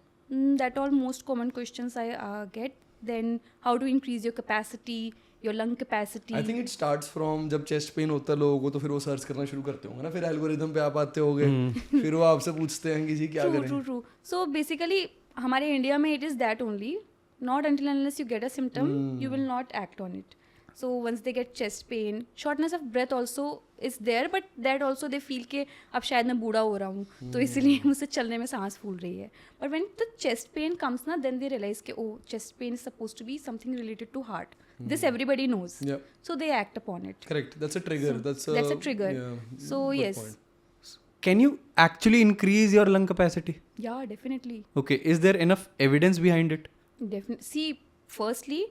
That all most common questions I get. Then how to increase your capacity, your lung capacity. I think it starts from जब chest pain होता है लोगों को, तो फिर वो search करना शुरू करते होंगे ना, फिर एल्गोरिदम पे आप आते होगे, फिर वो आपसे पूछते हैं कि जी क्या करें. True. So basically हमारे इंडिया में it is that only. Not until unless you get a symptom, you will not act on it. So once they get chest pain, shortness of breath also is there, but that also they feel कि अब शायद मैं बूढ़ा हो रहा हूँ, तो इसलिए मुझसे चलने में सांस फूल रही है. But when the chest pain comes ना, then they realize कि oh, chest pain is supposed to be something related to heart. This everybody knows. Yeah. So they act upon it. Correct. That's a trigger. So that's a trigger. Yeah, So good yes. point. Can you actually increase your lung capacity? Yeah, definitely. Okay, is there enough evidence behind it? Definitely. See, firstly,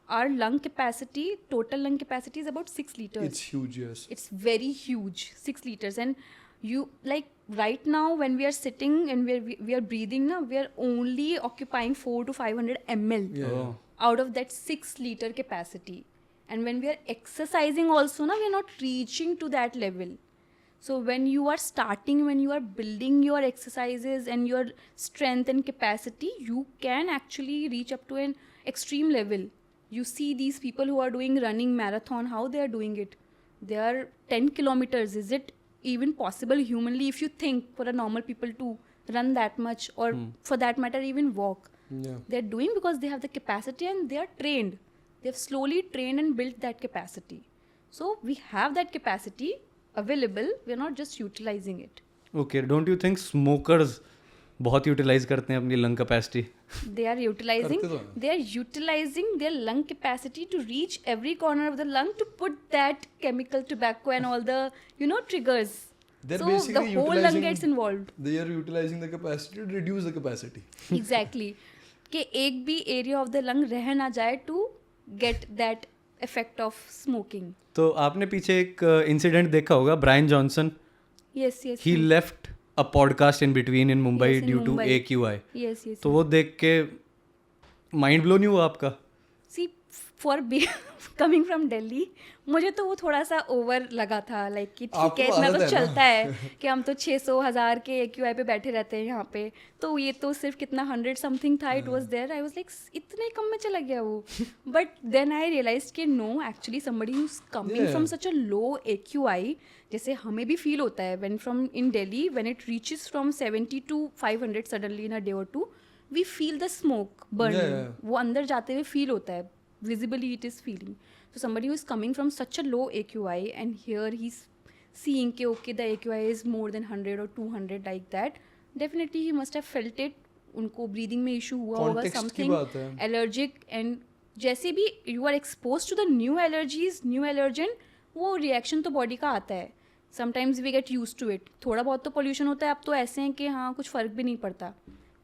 our lung capacity, total lung capacity is about 6 liters. It's huge, yes. It's very huge, 6 liters. And you, like right now when we are sitting and we are breathing, na, we are only occupying 400 to 500 ml Yeah. Oh. out of that 6 liter capacity. And when we are exercising also, na, we are not reaching to that level. So when you are starting, when you are building your exercises and your strength and capacity, you can actually reach up to an extreme level. You see these people who are doing running marathon, how they are doing it. They are 10 kilometers. Is it even possible humanly, if you think, for a normal people to run that much, or for that matter even walk? Yeah. They're doing because they have the capacity and they are trained. They've slowly trained and built that capacity. So we have that capacity available. We're not just utilizing it. Okay, don't you think smokers बहुत utilise करते हैं अपनी lung capacity? They are utilizing. करते तो हैं. They are utilizing their lung capacity to reach every corner of the lung to put that chemical, tobacco, and all the triggers. They're So the basically whole lung utilizing- gets involved. They are utilizing the capacity to reduce the capacity. Exactly. कि एक भी area of the lung रह ना जाए to get that effect of smoking. तो आपने पीछे एक इंसिडेंट देखा होगा, Brian Johnson. Yes. He left a podcast in between in Mumbai Yes, in due Mumbai. to AQI. Yes. तो वो देख के माइंड ब्लो नहीं हुआ आपका? See, for coming from Delhi, मुझे तो वो थोड़ा सा ओवर लगा था, लाइक कि ठीक आपको है इतना आदत तो है ना? चलता है कि हम तो 600,000 के AQI पे बैठे रहते हैं यहाँ पे, तो ये तो सिर्फ कितना 100 समथिंग था. It was there. I was like इतने कम में चला गया वो. बट देन आई रियलाइज कि no, actually somebody who is coming from such a low AQI, जैसे हमें भी फील होता है when from in Delhi, when it reaches from 70 to 500 suddenly in a day or two, we feel the smoke burning. वो अंदर जाते हुए feel होता है, visibly it is feeling. So somebody who is coming from such a low AQI and here he's seeing कि okay the AQI is more than 100 or 200 like that, definitely he must have felt it. उनको breathing में issue हुआ होगा, Context की something बात है. allergic, and जैसे भी you are exposed to the new allergies, new allergen, वो reaction तो body का आता है. Sometimes we get used to it. थोड़ा बहुत तो pollution होता है, अब तो ऐसे हैं कि हाँ कुछ फ़र्क भी नहीं पड़ता.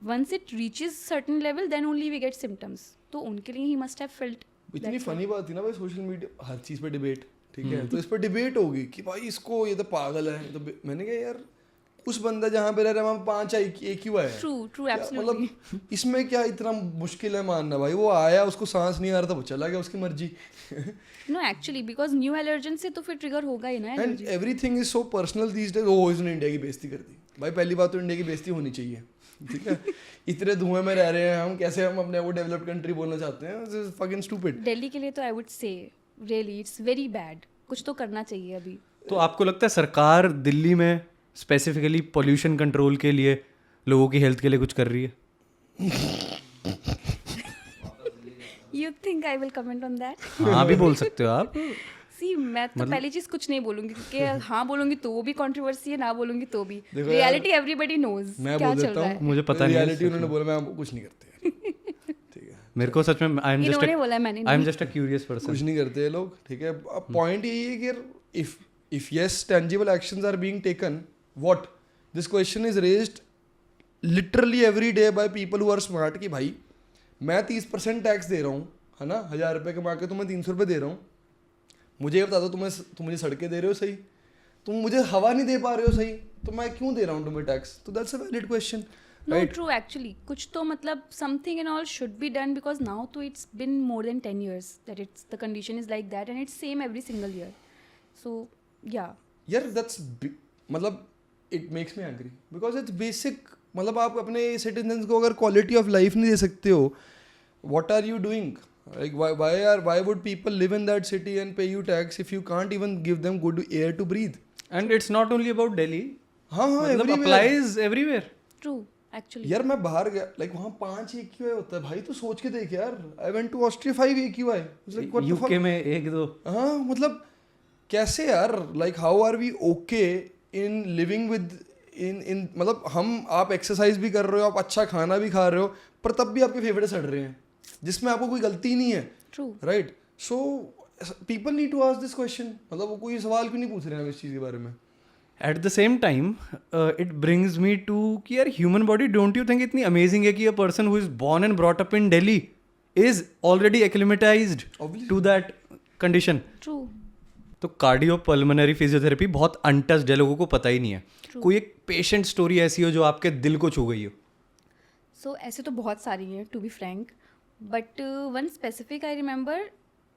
Once it reaches certain level, then only we get symptoms. तो उनके लिए he must have felt. इतनी फनी बात थी ना भाई, सोशल मीडिया हर चीज पे डिबेट, ठीक है, तो इस पर डिबेट होगी कि भाई इसको ये तो पागल है. तो मैंने कहा यार, उस बंदा जहाँ पे रह रहा है वहाँ 5 AQI है. True, absolutely. मतलब इसमें क्या इतना मुश्किल है मानना भाई? वो आया, उसको सांस नहीं आ रहा था, वो चला गया, उसकी मर्जी. No, actually, because new allergen से तो फिर ट्रिगर होगा ही ना and allergy. Everything is so personal these days. ओ इसने इंडिया की बेइज्जती कर दी. भाई पहली बात तो इंडिया की बेइज्जती होनी चाहिए, ठीक है. इतने धुएं में रह रहे हैं हम, कैसे हम अपने वो डेवलप्ड कंट्री बोलना चाहते हैं? This is fucking stupid. Delhi के लिए तो I would say really it's very bad. कुछ तो करना चाहिए अभी. तो आपको लगता है सरकार दिल्ली में स्पेसिफिकली पोल्यूशन कंट्रोल के लिए लोगों की हेल्थ के लिए कुछ कर रही है? You think I will comment on that? हाँ भी बोल सकते हो आप. See, मैं तो पहली चीज कुछ नहीं बोलूंगी क्योंकि हाँ बोलूंगी तो वो भी कंट्रोवर्सी है, ना बोलूंगी तो भी. रियलिटी एवरीबडी नोज क्या चल रहा है. मुझे पता नहीं. रियलिटी उन्होंने बोला, मैं कुछ नहीं करते. ठीक है, मेरे को सच में I am just a curious person. कुछ नहीं करते ये लोग. ठीक है, अब पॉइंट यही है कि if yes tangible actions are being taken, what this question is raised literally every day by people who are smart कि भाई मैं 30% टैक्स दे रहा हूँ, है ना, 1000 रुपये कमा के तुम्हें 300 रुपये दे रहा हूँ. मुझे ये बता दो, तुम मुझे सड़कें दे रहे हो सही, तुम मुझे हवा नहीं दे पा रहे हो सही, तो मैं क्यों दे रहा हूँ तुम्हें टैक्स? तो that's a valid question. No, true actually. कुछ तो मतलब something and all should be done because now to it's been more than 10 years that it's the condition is like that and it's same every single year. So yeah. यार that's मतलब it makes me angry because it's basic. मतलब आप अपने citizens को अगर quality of life नहीं दे सकते हो, what are you doing? Like why would people live in that city and pay you tax if you can't even give them good air to breathe? And it's not only about Delhi. हाँ मतलब applies everywhere. True. Actually. यार मैं बाहर गया, like वहाँ 5 AQI होता है भाई, तू सोच के देख यार. I went to Austria 5 AQI. UK में 1-2. हाँ मतलब कैसे यार, like how are we okay in living with in मतलब आप एक्सरसाइज भी कर रहे हो, आप अच्छा खाना भी खा रहे हो, पर तब भी आपके फेफड़े सड़ रहे हैं जिसमें आपको कोई गलती नहीं है. True. Right. So people need to ask this question. मतलब वो कोई सवाल क्यों नहीं पूछ रहे हैं इस चीज़ के बारे में? At the same time it brings me to कि यार human body don't you think इतनी अमेजिंग है कि a person who is born and brought up in Delhi is already acclimatised to that condition. True. तो कार्डियो पल्मोनरी फिजियोथेरेपी बहुत untouched है, लोगों को पता ही नहीं है. कोई एक पेशेंट स्टोरी ऐसी हो जो आपके दिल को छू गई हो? सो ऐसे तो बहुत सारी हैं to be frank, but one specific I remember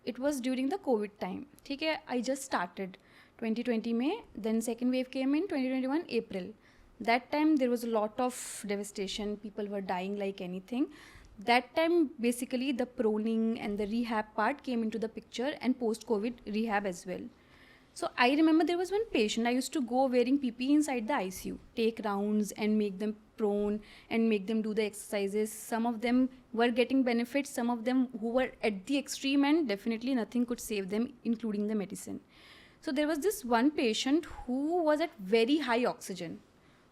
it was during the COVID time. ठीक है, आई जस्ट स्टार्टेड 2020 में, then second wave came in 2021 April. That time there was a lot of devastation, people were dying like anything. That time basically the proning and the rehab part came into the picture and post-COVID rehab as well. So I remember there was one patient, I used to go wearing PPE inside the ICU, take rounds and make them prone and make them do the exercises. Some of them were getting benefits, some of them who were at the extreme and definitely nothing could save them, including the medicine. So there was this one patient who was at very high oxygen,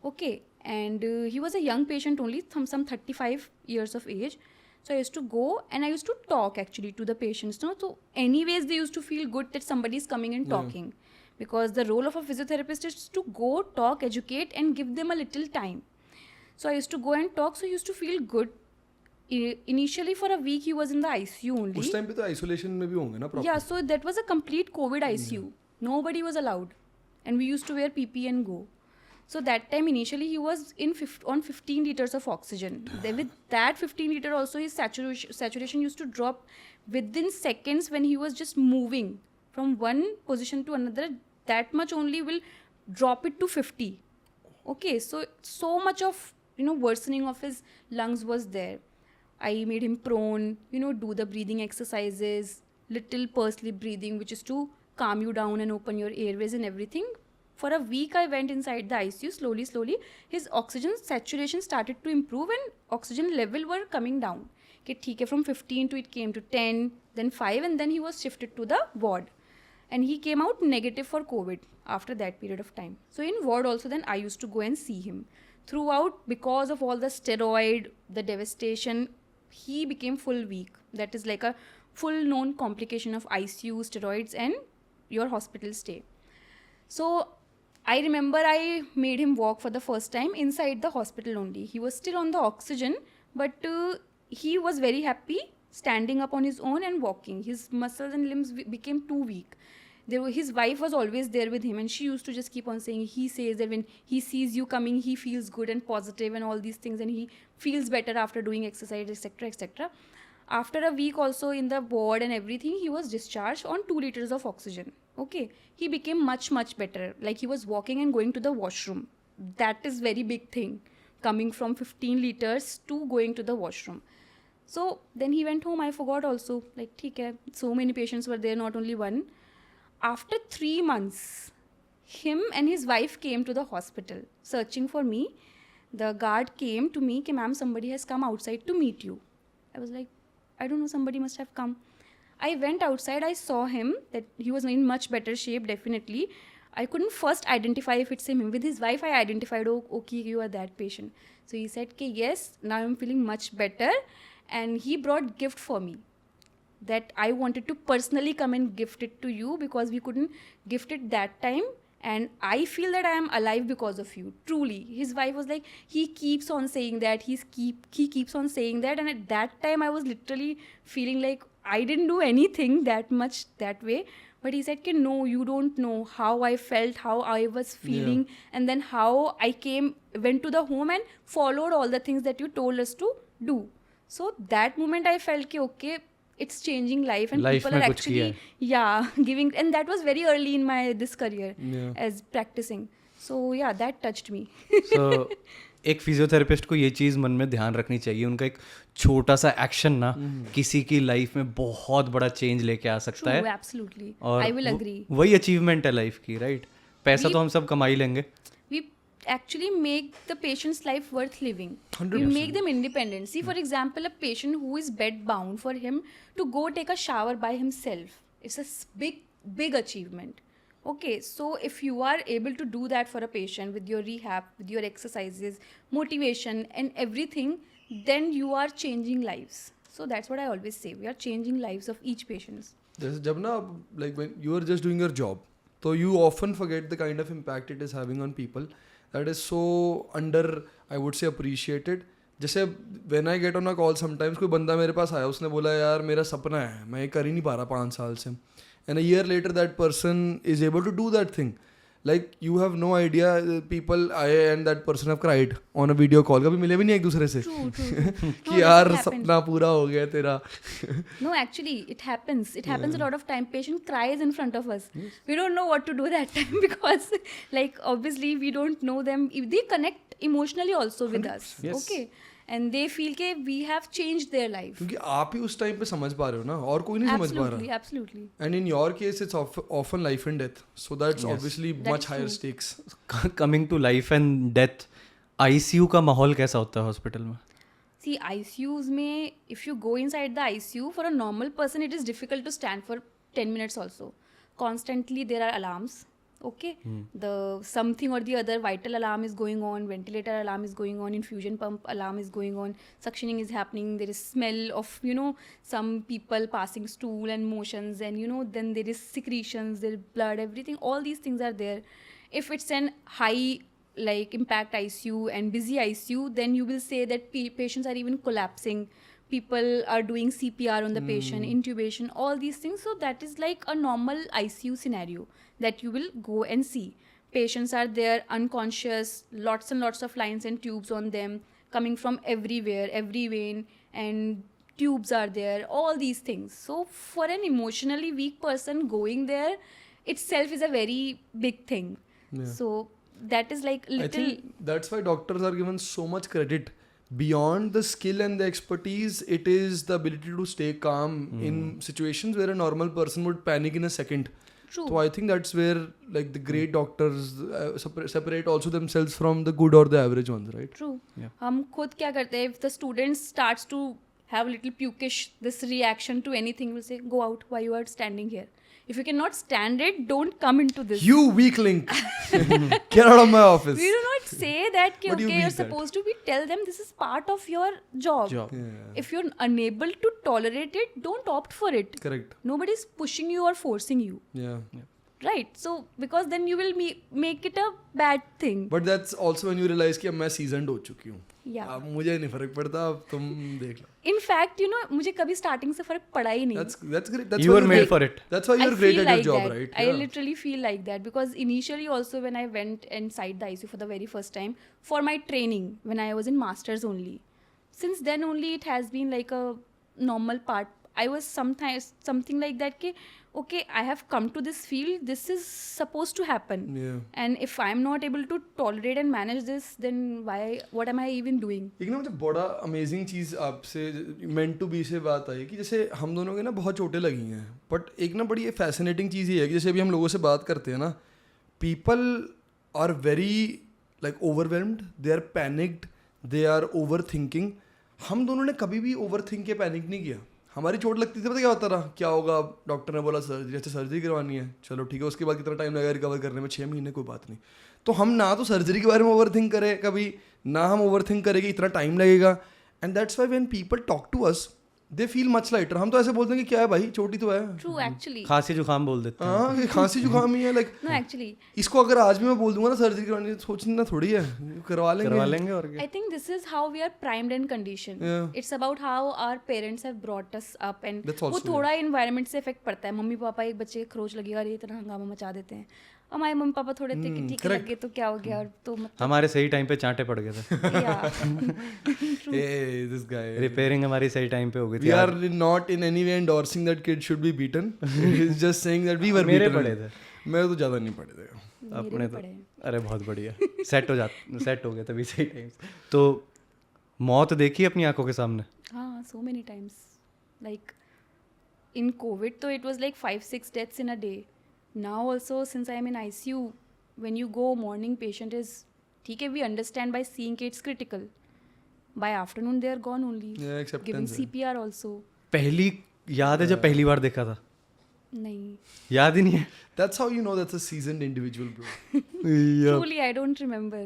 okay, and he was a young patient only, some 35 years of age. So I used to go and I used to talk actually to the patients. No? So anyways, they used to feel good that somebody is coming and talking, because the role of a physiotherapist is to go, talk, educate and give them a little time. So I used to go and talk, so he used to feel good. Initially for a week he was in the ICU only. उस time पे तो isolation में भी होंगे ना proper. Yeah, so that was a complete COVID ICU. Nobody was allowed and we used to wear PPE and go. So that time initially he was on 15 liters of oxygen. Then with that 15 liter also his saturation used to drop within seconds when he was just moving from one position to another. That much only will drop it to 50. Okay, so much of worsening of his lungs was there. I made him prone, do the breathing exercises, little pursed lip breathing, which is to calm you down and open your airways and everything. For a week I went inside the ICU. Slowly his oxygen saturation started to improve and oxygen level were coming down. Okay, theek hai, from 15 to it came to 10, then 5, and then he was shifted to the ward. And he came out negative for COVID after that period of time. So in ward also then I used to go and see him. Throughout, because of all the steroid, the devastation, he became full weak. That is like a full known complication of ICU, steroids and your hospital stay. So I remember I made him walk for the first time inside the hospital only. He was still on the oxygen, but he was very happy standing up on his own and walking. His muscles and limbs became too weak. His wife was always there with him and she used to just keep on saying, he says that when he sees you coming he feels good and positive and all these things and he feels better after doing exercise, etc, etc. After a week also in the ward and everything, he was discharged on 2 liters of oxygen. Okay, he became much better. Like he was walking and going to the washroom. That is very big thing, coming from 15 liters to going to the washroom. So then he went home. I forgot also, like theek hai, so many patients were there, not only one. After 3 months him and his wife came to the hospital searching for me. The guard came to me, ma'am, somebody has come outside to meet you. I was like, I don't know, somebody must have come. I went outside, I saw him, that he was in much better shape, definitely. I couldn't first identify if it's him. With his wife, I identified, oh, okay, you are that patient. So he said, okay, yes, now I'm feeling much better. And he brought gift for me that I wanted to personally come and gift it to you because we couldn't gift it that time. And I feel that I am alive because of you, truly. His wife was like, he keeps on saying that, he keeps on saying that. And at that time, I was literally feeling like I didn't do anything that much that way. But he said, no, you don't know how I felt, how I was feeling, and then how I went to the home and followed all the things that you told us to do. So that moment I felt, okay, it's changing life and life people are mein kuch actually kiya giving, and that was very early in my this career as practicing. So yeah, that touched me. So एक physiotherapist को ये चीज़ मन में ध्यान रखनी चाहिए, उनका एक छोटा सा एक्शन ना किसी की लाइफ में बहुत बड़ा चेंज लेके आ सकता है. Absolutely. और I will agree. वही अचीवमेंट है लाइफ की, राइट? पैसा तो हम सब कमा ही लेंगे. We actually make the patient's life worth living. 100%. We make them independent. See, for example, a patient who is bed bound, for him to go take a shower by himself, it's a big achievement. Okay, so if you are able to do that for a patient with your rehab, with your exercises, motivation and everything, then you are changing lives. So that's what I always say. We are changing lives of each patient. जैसे जब ना like when you are just doing your job, so you often forget the kind of impact it is having on people. That is so I would say appreciated. जैसे when I get on a call sometimes कोई बंदा मेरे पास आया, उसने बोला यार मेरा सपना है, मैं ये कर ही नहीं पा रहा 5 साल से. And a year later that person is able to do that thing. Like you have no idea, I and that person have cried on a video call. कभी मिले भी नहीं एक दूसरे से. True. कि यार सपना पूरा हो गया तेरा. No, actually, it happens. It happens a lot of time. Patient cries in front of us. Yes. We don't know what to do that time because, like, obviously we don't know them. If they connect emotionally also with us. Yes. Okay. And they feel कि we have changed their life. क्योंकि आप ही उस time पे समझ पा रहे हो ना, और कोई नहीं समझ पा रहा. Absolutely. And in your case, it's often life and death. So that's obviously much higher stakes. Coming to life and death, ICU का माहौल कैसा होता है हॉस्पिटल में? See, ICUs में, if you go inside the ICU, for a normal person, it is difficult to stand for 10 minutes also. Constantly there are alarms. Okay, the something or the other vital alarm is going on, ventilator alarm is going on, infusion pump alarm is going on, suctioning is happening, there is smell of some people passing stool and motions, and then there is secretions, there is blood, everything, all these things are there. If it's an high like impact ICU and busy ICU, then you will say that patients are even collapsing, people are doing CPR on the patient, intubation, all these things. So that is like a normal ICU scenario that you will go and see. Patients are there unconscious, lots and lots of lines and tubes on them, coming from everywhere, every vein, and tubes are there, all these things. So for an emotionally weak person, going there itself is a very big thing. Yeah. So that is like little... I think that's why doctors are given so much credit. Beyond the skill and the expertise, it is the ability to stay calm in situations where a normal person would panic in a second. True. So I think that's where like the great doctors separate also themselves from the good or the average ones, right? True. Yeah. हम खुद क्या करते हैं, if the student starts to have a little pukish this reaction to anything, we'll say go out, why you are standing here. If you cannot stand it, don't come into this. You weakling! Get out of my office. We do not say that What do you okay, mean you're that? supposed to be, tell them this is part of your job. Yeah. If you're unable to tolerate it, don't opt for it. Correct. Nobody's pushing you or forcing you. Yeah. Right. So because then you will make it a bad thing. But that's also when you realize कि अब मैं seasoned हो चुकी हूँ. Yeah. अब मुझे नहीं फर्क पड़ता, अब तुम देख लो. In fact, मुझे कभी starting से फर्क पड़ा ही नहीं. That's great. That's You why were made for it. That's why you're great feel at like your job, that. right? I literally feel like that because initially also when I went inside the ICU for the very first time for my training when I was in masters only. Since then only it has been like a normal part. I was sometimes something like that कि okay, I have come to this field, this is supposed to happen. Yeah. And if I'm not able to tolerate and manage this, then what am I even doing? एक ना मुझे बड़ा amazing चीज़ आपसे meant to be से बात आई कि जैसे हम दोनों के ना बहुत चोटें लगी हैं, बट एक ना बड़ी फैसिनेटिंग चीज़ ये है कि जैसे अभी हम लोगों से बात करते हैं ना, people are very like overwhelmed, they are panicked, they are overthinking. हम दोनों ने कभी भी ओवरथिंक के पैनिक नहीं किया. हमारी चोट लगती थी, पता क्या होता रहा, क्या होगा, डॉक्टर ने बोला सर्जरी, अच्छा सर्जरी करवानी है, चलो ठीक है, उसके बाद कितना टाइम लगेगा रिकवर करने में, 6 महीने, कोई बात नहीं. तो हम ना तो सर्जरी के बारे में ओवरथिंक करें कभी, ना हम ओवरथिंक करेंगे इतना टाइम लगेगा. And that's why when people talk to us they feel much lighter. हम तो ऐसे बोलते हैं कि क्या है भाई, चोटी तो है. True, actually. खांसी जुकाम बोल देते हैं. हाँ, खांसी जुकाम ही है. Like No, actually. इसको अगर आज भी मैं बोल दूंगा ना सर्जरी करवानी है, सोचना थोड़ी है, करवा लेंगे. और क्या. I think this is how we are primed and conditioned. Yeah. It's about how our parents have brought us up and That's वो also थोड़ा environment से effect पड़ता है. मम्मी पापा एक बच्चे के खरोच लगेगा, अरे इतना हंगामा मचा देते हैं. हमारे मम्मी पापा थोड़े थे कि ठीक है लगे तो क्या हो गया, और तो मतलब हमारे सही टाइम पे चांटे पड़ गए थे. yeah. Hey, this guy. Repairing हमारी सही टाइम पे हो गई थी. We are not in any way endorsing that kids should be beaten. He's just saying that we were मेरे beaten. पड़े थे. मैं तो ज़्यादा नहीं पढ़े थे. मेरे अपने भी तो पड़े हैं. अरे बहुत बढ़िया. सेट हो गया तभी सही टाइम. तो मौत देखी अपनी आंखों के सामने. हाँ, so many times. Like in COVID, तो it was like 5-6 deaths in a day. Now also, since I am in ICU, when you go morning, patient is ठीक है, we understand by seeing कि it's critical. By afternoon, they are gone only. Yeah, acceptance Giving है. CPR also. पहली याद है जब पहली बार देखा था. नहीं. याद ही नहीं है. That's how you know that's a seasoned individual, bro. Truly, I don't remember.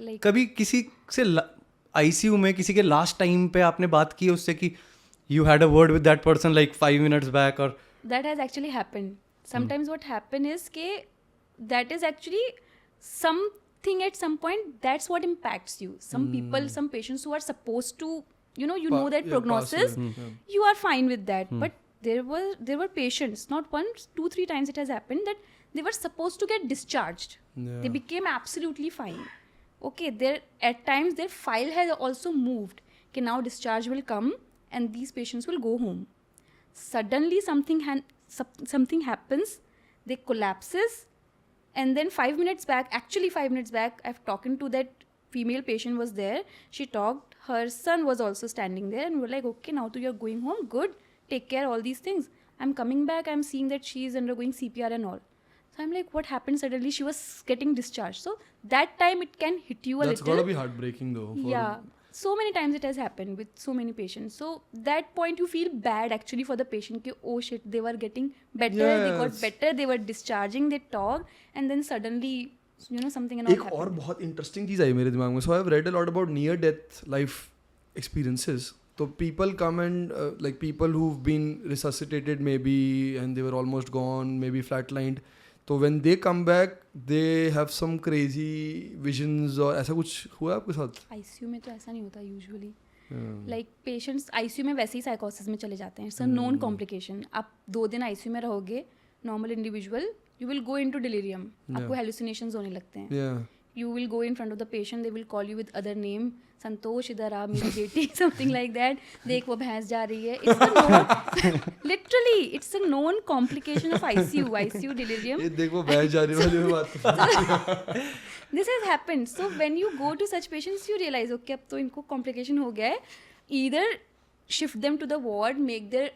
Like कभी किसी से आईसीयू में किसी के लास्ट टाइम पे आपने बात की उससे कि you had a word with that person like 5 minutes back, और that has actually happened. Sometimes what happen is कि that is actually something at some point that's what impacts you. Some people, some patients who are supposed to, you know that prognosis, you are fine with that. But there were patients, not once, 2-3 times it has happened that they were supposed to get discharged. Yeah. They became absolutely fine. Okay, at times their file has also moved. Okay, now discharge will come and these patients will go home. Suddenly something happens, they collapses, and then 5 minutes back, I've talking to that female patient was there, she talked, her son was also standing there, and we're like, okay, now you're going home, good, take care, all these things. I'm coming back, I'm seeing that she's undergoing CPR and all. So I'm like, what happened? Suddenly she was getting discharged. So that time it can hit you a That's little. gotta be heartbreaking though. Yeah. So many times it has happened with so many patients. So that point you feel bad actually for the patient कि oh shit, they were getting better, they got better, they were discharging, they talked, and then suddenly something and all एक happened. और बहुत interesting चीज़ आई मेरे दिमाग में. So I've read a lot about near death life experiences. So people come and like people who've been resuscitated maybe and they were almost gone, maybe flatlined. तो when they come back, they have some crazy visions और ऐसा कुछ हुआ आपके साथ? ICU में तो ऐसा नहीं होता usually. Like patients ICU में वैसे ही psychosis में चले जाते हैं. It's a known complication. आप 2 दिन ICU में रहोगे, normal individual, you will go into delirium. आपको hallucinations होने लगते हैं. Yeah. You will go in front of the patient, they will call you with other name, संतोष इधर आ मेरी बेटी, something like that. देख वो भैंस जा रही है. It's a known, literally, it's a known complication of ICU delirium. ये देख वो भैंस जा रही वाली में बात. This has happened. So when you go to such patients, you realize, okay, अब तो इनको complication हो गया है. Either shift them to the ward, make their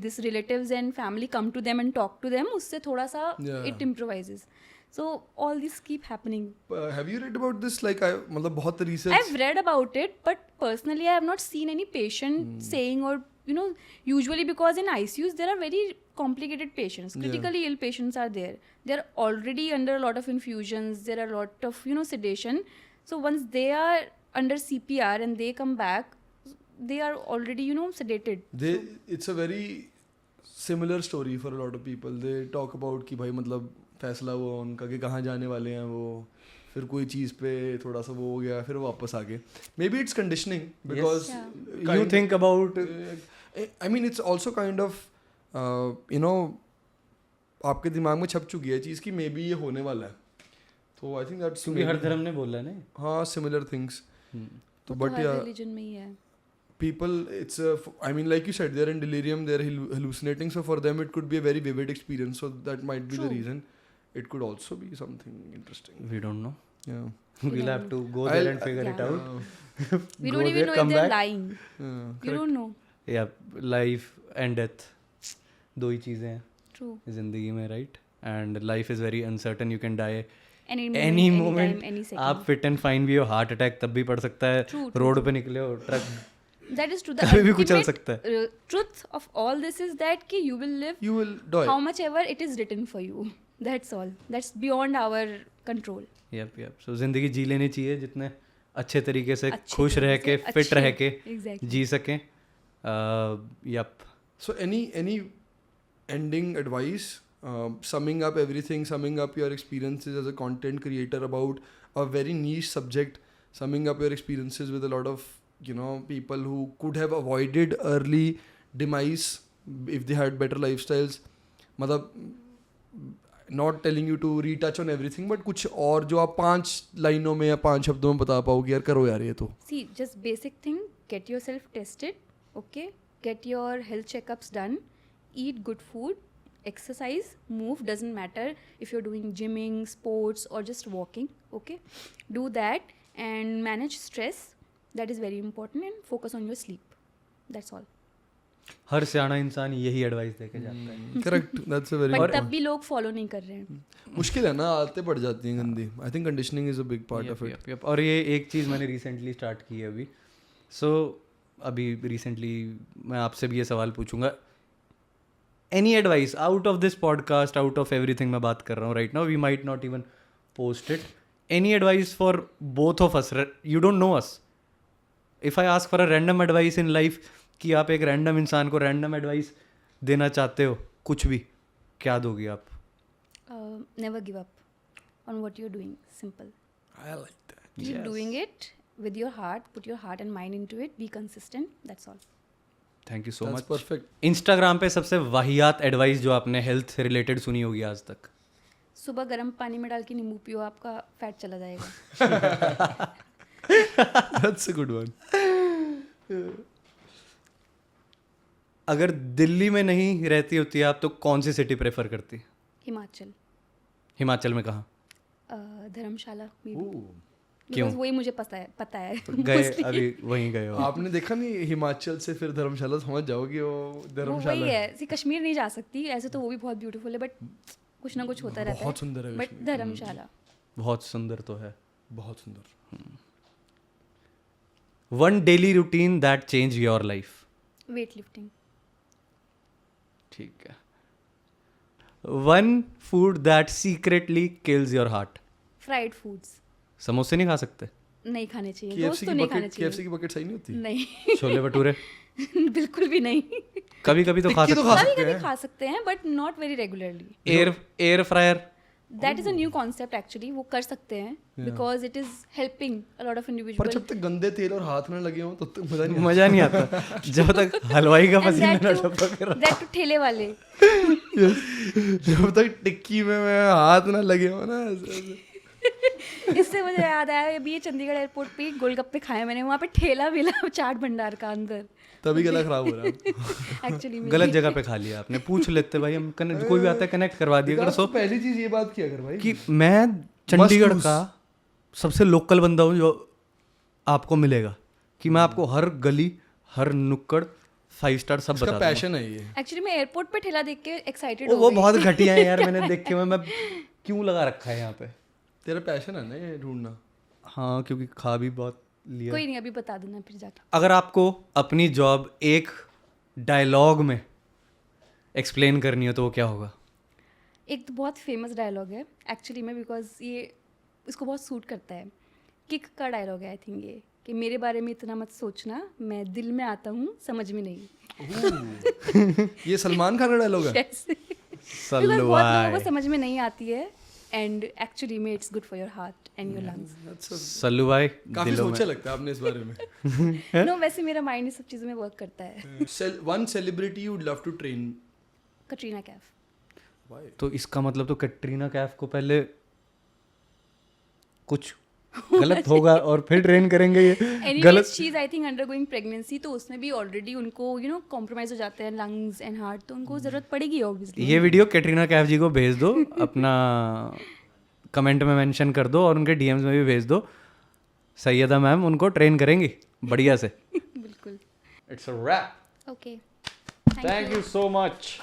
this relatives and family come to them and talk to them. उससे थोड़ा सा it improvises. So all these keep happening. Have you read about this? Like मतलब बहुत research. I've read about it, but personally I have not seen any patient saying, or usually because in ICUs there are very complicated patients, critically ill patients are there. They're already under a lot of infusions, there are a lot of sedation. So once they are under CPR and they come back, they are already sedated. It's a very similar story for a lot of people. They talk about कि भाई मतलब फैसला हुआ उनका कि कहाँ जाने वाले हैं वो, फिर कोई चीज़ पे थोड़ा सा वो हो गया, फिर वापस आ गए. Maybe it's conditioning because you think about. I mean it's also kind of आपके दिमाग में छप चुकी है चीज़ कि मे बी ये होने वाला है. तो आई थिंक दैट्स क्योंकि हर धर्म ने बोला है ना. हाँ, सिमिलर थिंग्स. तो बट या रिलीजन में ही है. People, it's I mean like you said, they're in delirium, they're hallucinating, so for them it could be a very vivid experience, so that might be the reason. It could also be something interesting. We don't know. Yeah. We'll have to go there and figure it out. We don't even know if they're lying. You don't know. Yeah, life and death, दो ही चीज़ें हैं True. जिंदगी में, right? And life is very uncertain, you can die Any any moment, moment. anytime, any second. आप fit and fine भी हो, heart attack तब भी पड़ सकता है. रोड पे निकले हो, truck That is true. The कभी भी कुछ चल ultimate, सकता है. truth of all this is that कि you will live You will die. how much ever it is written for you. That's all. That's beyond our control. Yup. So जिंदगी जी लेनी चाहिए जितने अच्छे तरीके से, अच्छे खुश रह तरीके के, से, फिट रह के Exactly. जी सकें. Yup. So any ending advice, summing up everything, summing up your experiences as a content creator about a very niche subject, summing up your experiences with a lot of people who could have avoided early demise if they had better lifestyles. मतलब not telling you to retouch on everything, but कुछ और जो आप 5 लाइनों में या 5 शब्दों में बता पाओगे यार, करो यार ये तो. See, just basic thing, get yourself tested, okay? Get your health checkups done, eat good food, exercise, move, doesn't matter if you're doing gymming, sports or just walking, okay? Do that and manage stress, that is very important, and focus on your sleep. That's all. हर सियाना इंसान यही advice देके जाता है. Correct, that's a very But तब भी लोग follow नहीं कर रहे हैं. मुश्किल है ना, आदतें पड़ जाती हैं गंदी. I think conditioning is a big part of it. Yup. और ये एक चीज़ मैंने रिसेंटली स्टार्ट की है अभी. सो अभी रिसेंटली मैं आपसे भी ये सवाल पूछूंगा. Any advice out of this podcast, out of everything मैं बात कर रहा हूँ right now, we might not even post it. Any advice for both of us, you don't know us. If I ask for a random advice in life, कि आप एक random इंसान को रैंडम एडवाइस देना चाहते हो कुछ भी, क्या दोगे आप? Never give up on what you're doing. Simple. I like that. Keep doing it with your heart. Put your heart and mind into it. Be consistent. That's all. Thank you so That's much. perfect. Instagram पे सबसे वाहियात advice जो आपने health से related सुनी होगी आज तक? सुबह गर्म पानी में डाल के नींबू पियो, आपका फैट चला जाएगा. That's a good one. अगर दिल्ली में नहीं रहती होती आप तो कौन सी सिटी प्रेफर करती? हिमाचल. हिमाचल में कहाँ? धर्मशाला. क्यों? वही मुझे पता है. गए अभी वहीं गए हो? आपने देखा नहीं, हिमाचल से फिर धर्मशाला समझ जाओगे, वो धर्मशाला वही है. कश्मीर नहीं जा सकती ऐसे तो, वो भी बहुत ब्यूटीफुल है, बट कुछ ना कुछ होता रहता है. बहुत सुंदर है बट कश्मीर. धर्मशाला बहुत सुंदर तो है. बहुत सुंदर. One daily routine that change your life? Weight lifting. ठीक है. One food that secretly kills your heart? Fried foods. समोसे नहीं खा सकते? नहीं खाने चाहिए. KFC दोस्त तो की नहीं bucket- खाने चाहिए. KFC की बकेट सही नहीं होती? नहीं. छोले भटूरे? बिल्कुल भी नहीं. कभी कभी तो खा टिक्की तो सकते खा हैं. सकते कभी हैं. खा सकते हैं but not very regularly. Air fryer? That is a new concept actually. वो कर सकते हैं because it is helping a lot of पर इंडिविजुअल. जब तक गंदे तेल और हाथ ना लगे हो तब तक मजा नहीं मजा नहीं आता. जब तक हलवाई का पसीना ना टपक रहा. दैट टू ठेले वाले. जब तक टिक्की में हाथ ना लगे हो ना ऐसे. इससे मुझे याद आया, अभी ये चंडीगढ़ एयरपोर्ट पे गोलगप्पे खाए मैंने. वहाँ पे ठेला मिला चाट भंडार का अंदर. तभी गला खराब हो रहा है. एक्चुअली गलत जगह पे खा लिया आपने. पूछ लेते भाई, हम कोई भी आता है कनेक्ट करवा दिया कर. सो पहली चीज ये बात किया कर भाई कि मैं चंडीगढ़ का सबसे लोकल बंदा हूँ जो आपको मिलेगा, कि मैं आपको हर गली, हर नुक्कड़ 5 स्टार सब बता दूंगा. पैशन है ये. एक्चुअली मैं एयरपोर्ट पे ठेला देख के एक्साइटेड हो वो गई. बहुत घटिया है यार, मैंने देख के मैं क्यों लगा रखा है यहाँ पे. तेरा पैशन है ना ये ढूंढना. हाँ, क्योंकि खा भी बहुत लिया. कोई नहीं, अभी बता देना फिर जाके. अगर आपको अपनी जॉब एक डायलॉग में एक्सप्लेन करनी हो तो वो क्या होगा? एक तो बहुत फेमस डायलॉग है एक्चुअली में, बिकॉज ये इसको बहुत सूट करता है. किक का डायलॉग है आई थिंक ये, कि मेरे बारे में इतना मत सोचना, मैं दिल में आता हूँ समझ में नहीं. ये सलमान खान का डायलॉग है. कैसे? Because बहुत लोगों सलवाई. को समझ में नहीं आती है, एंड एक्चुअली में it's good for your heart and your lungs. Sallu भाई काफी दिलों सोचा में. लगता है आपने इस बारे में. नो, वैसे मेरा माइंड इस सब चीज़ों में वर्क करता है. One celebrity you would love to train? Katrina Kaif. तो इसका मतलब तो कैटरीना कैफ को पहले कुछ गलत होगा और फिर ट्रेन करेंगे ये anyways she is I think undergoing pregnancy, तो उसमें भी ऑलरेडी उनको कॉम्प्रोमाइज हो जाते हैं लंग्स एंड हार्ट, तो उनको ज़रूरत पड़ेगी ऑब्वियसली. ये वीडियो कैटरीना कैफ जी को भेज दो, अपना कमेंट में मेंशन कर दो और उनके डीएम्स में भी भेज दो. सैयदा मैम उनको ट्रेन करेंगी बढ़िया से. बिल्कुल. It's a wrap. Okay, thank you so much.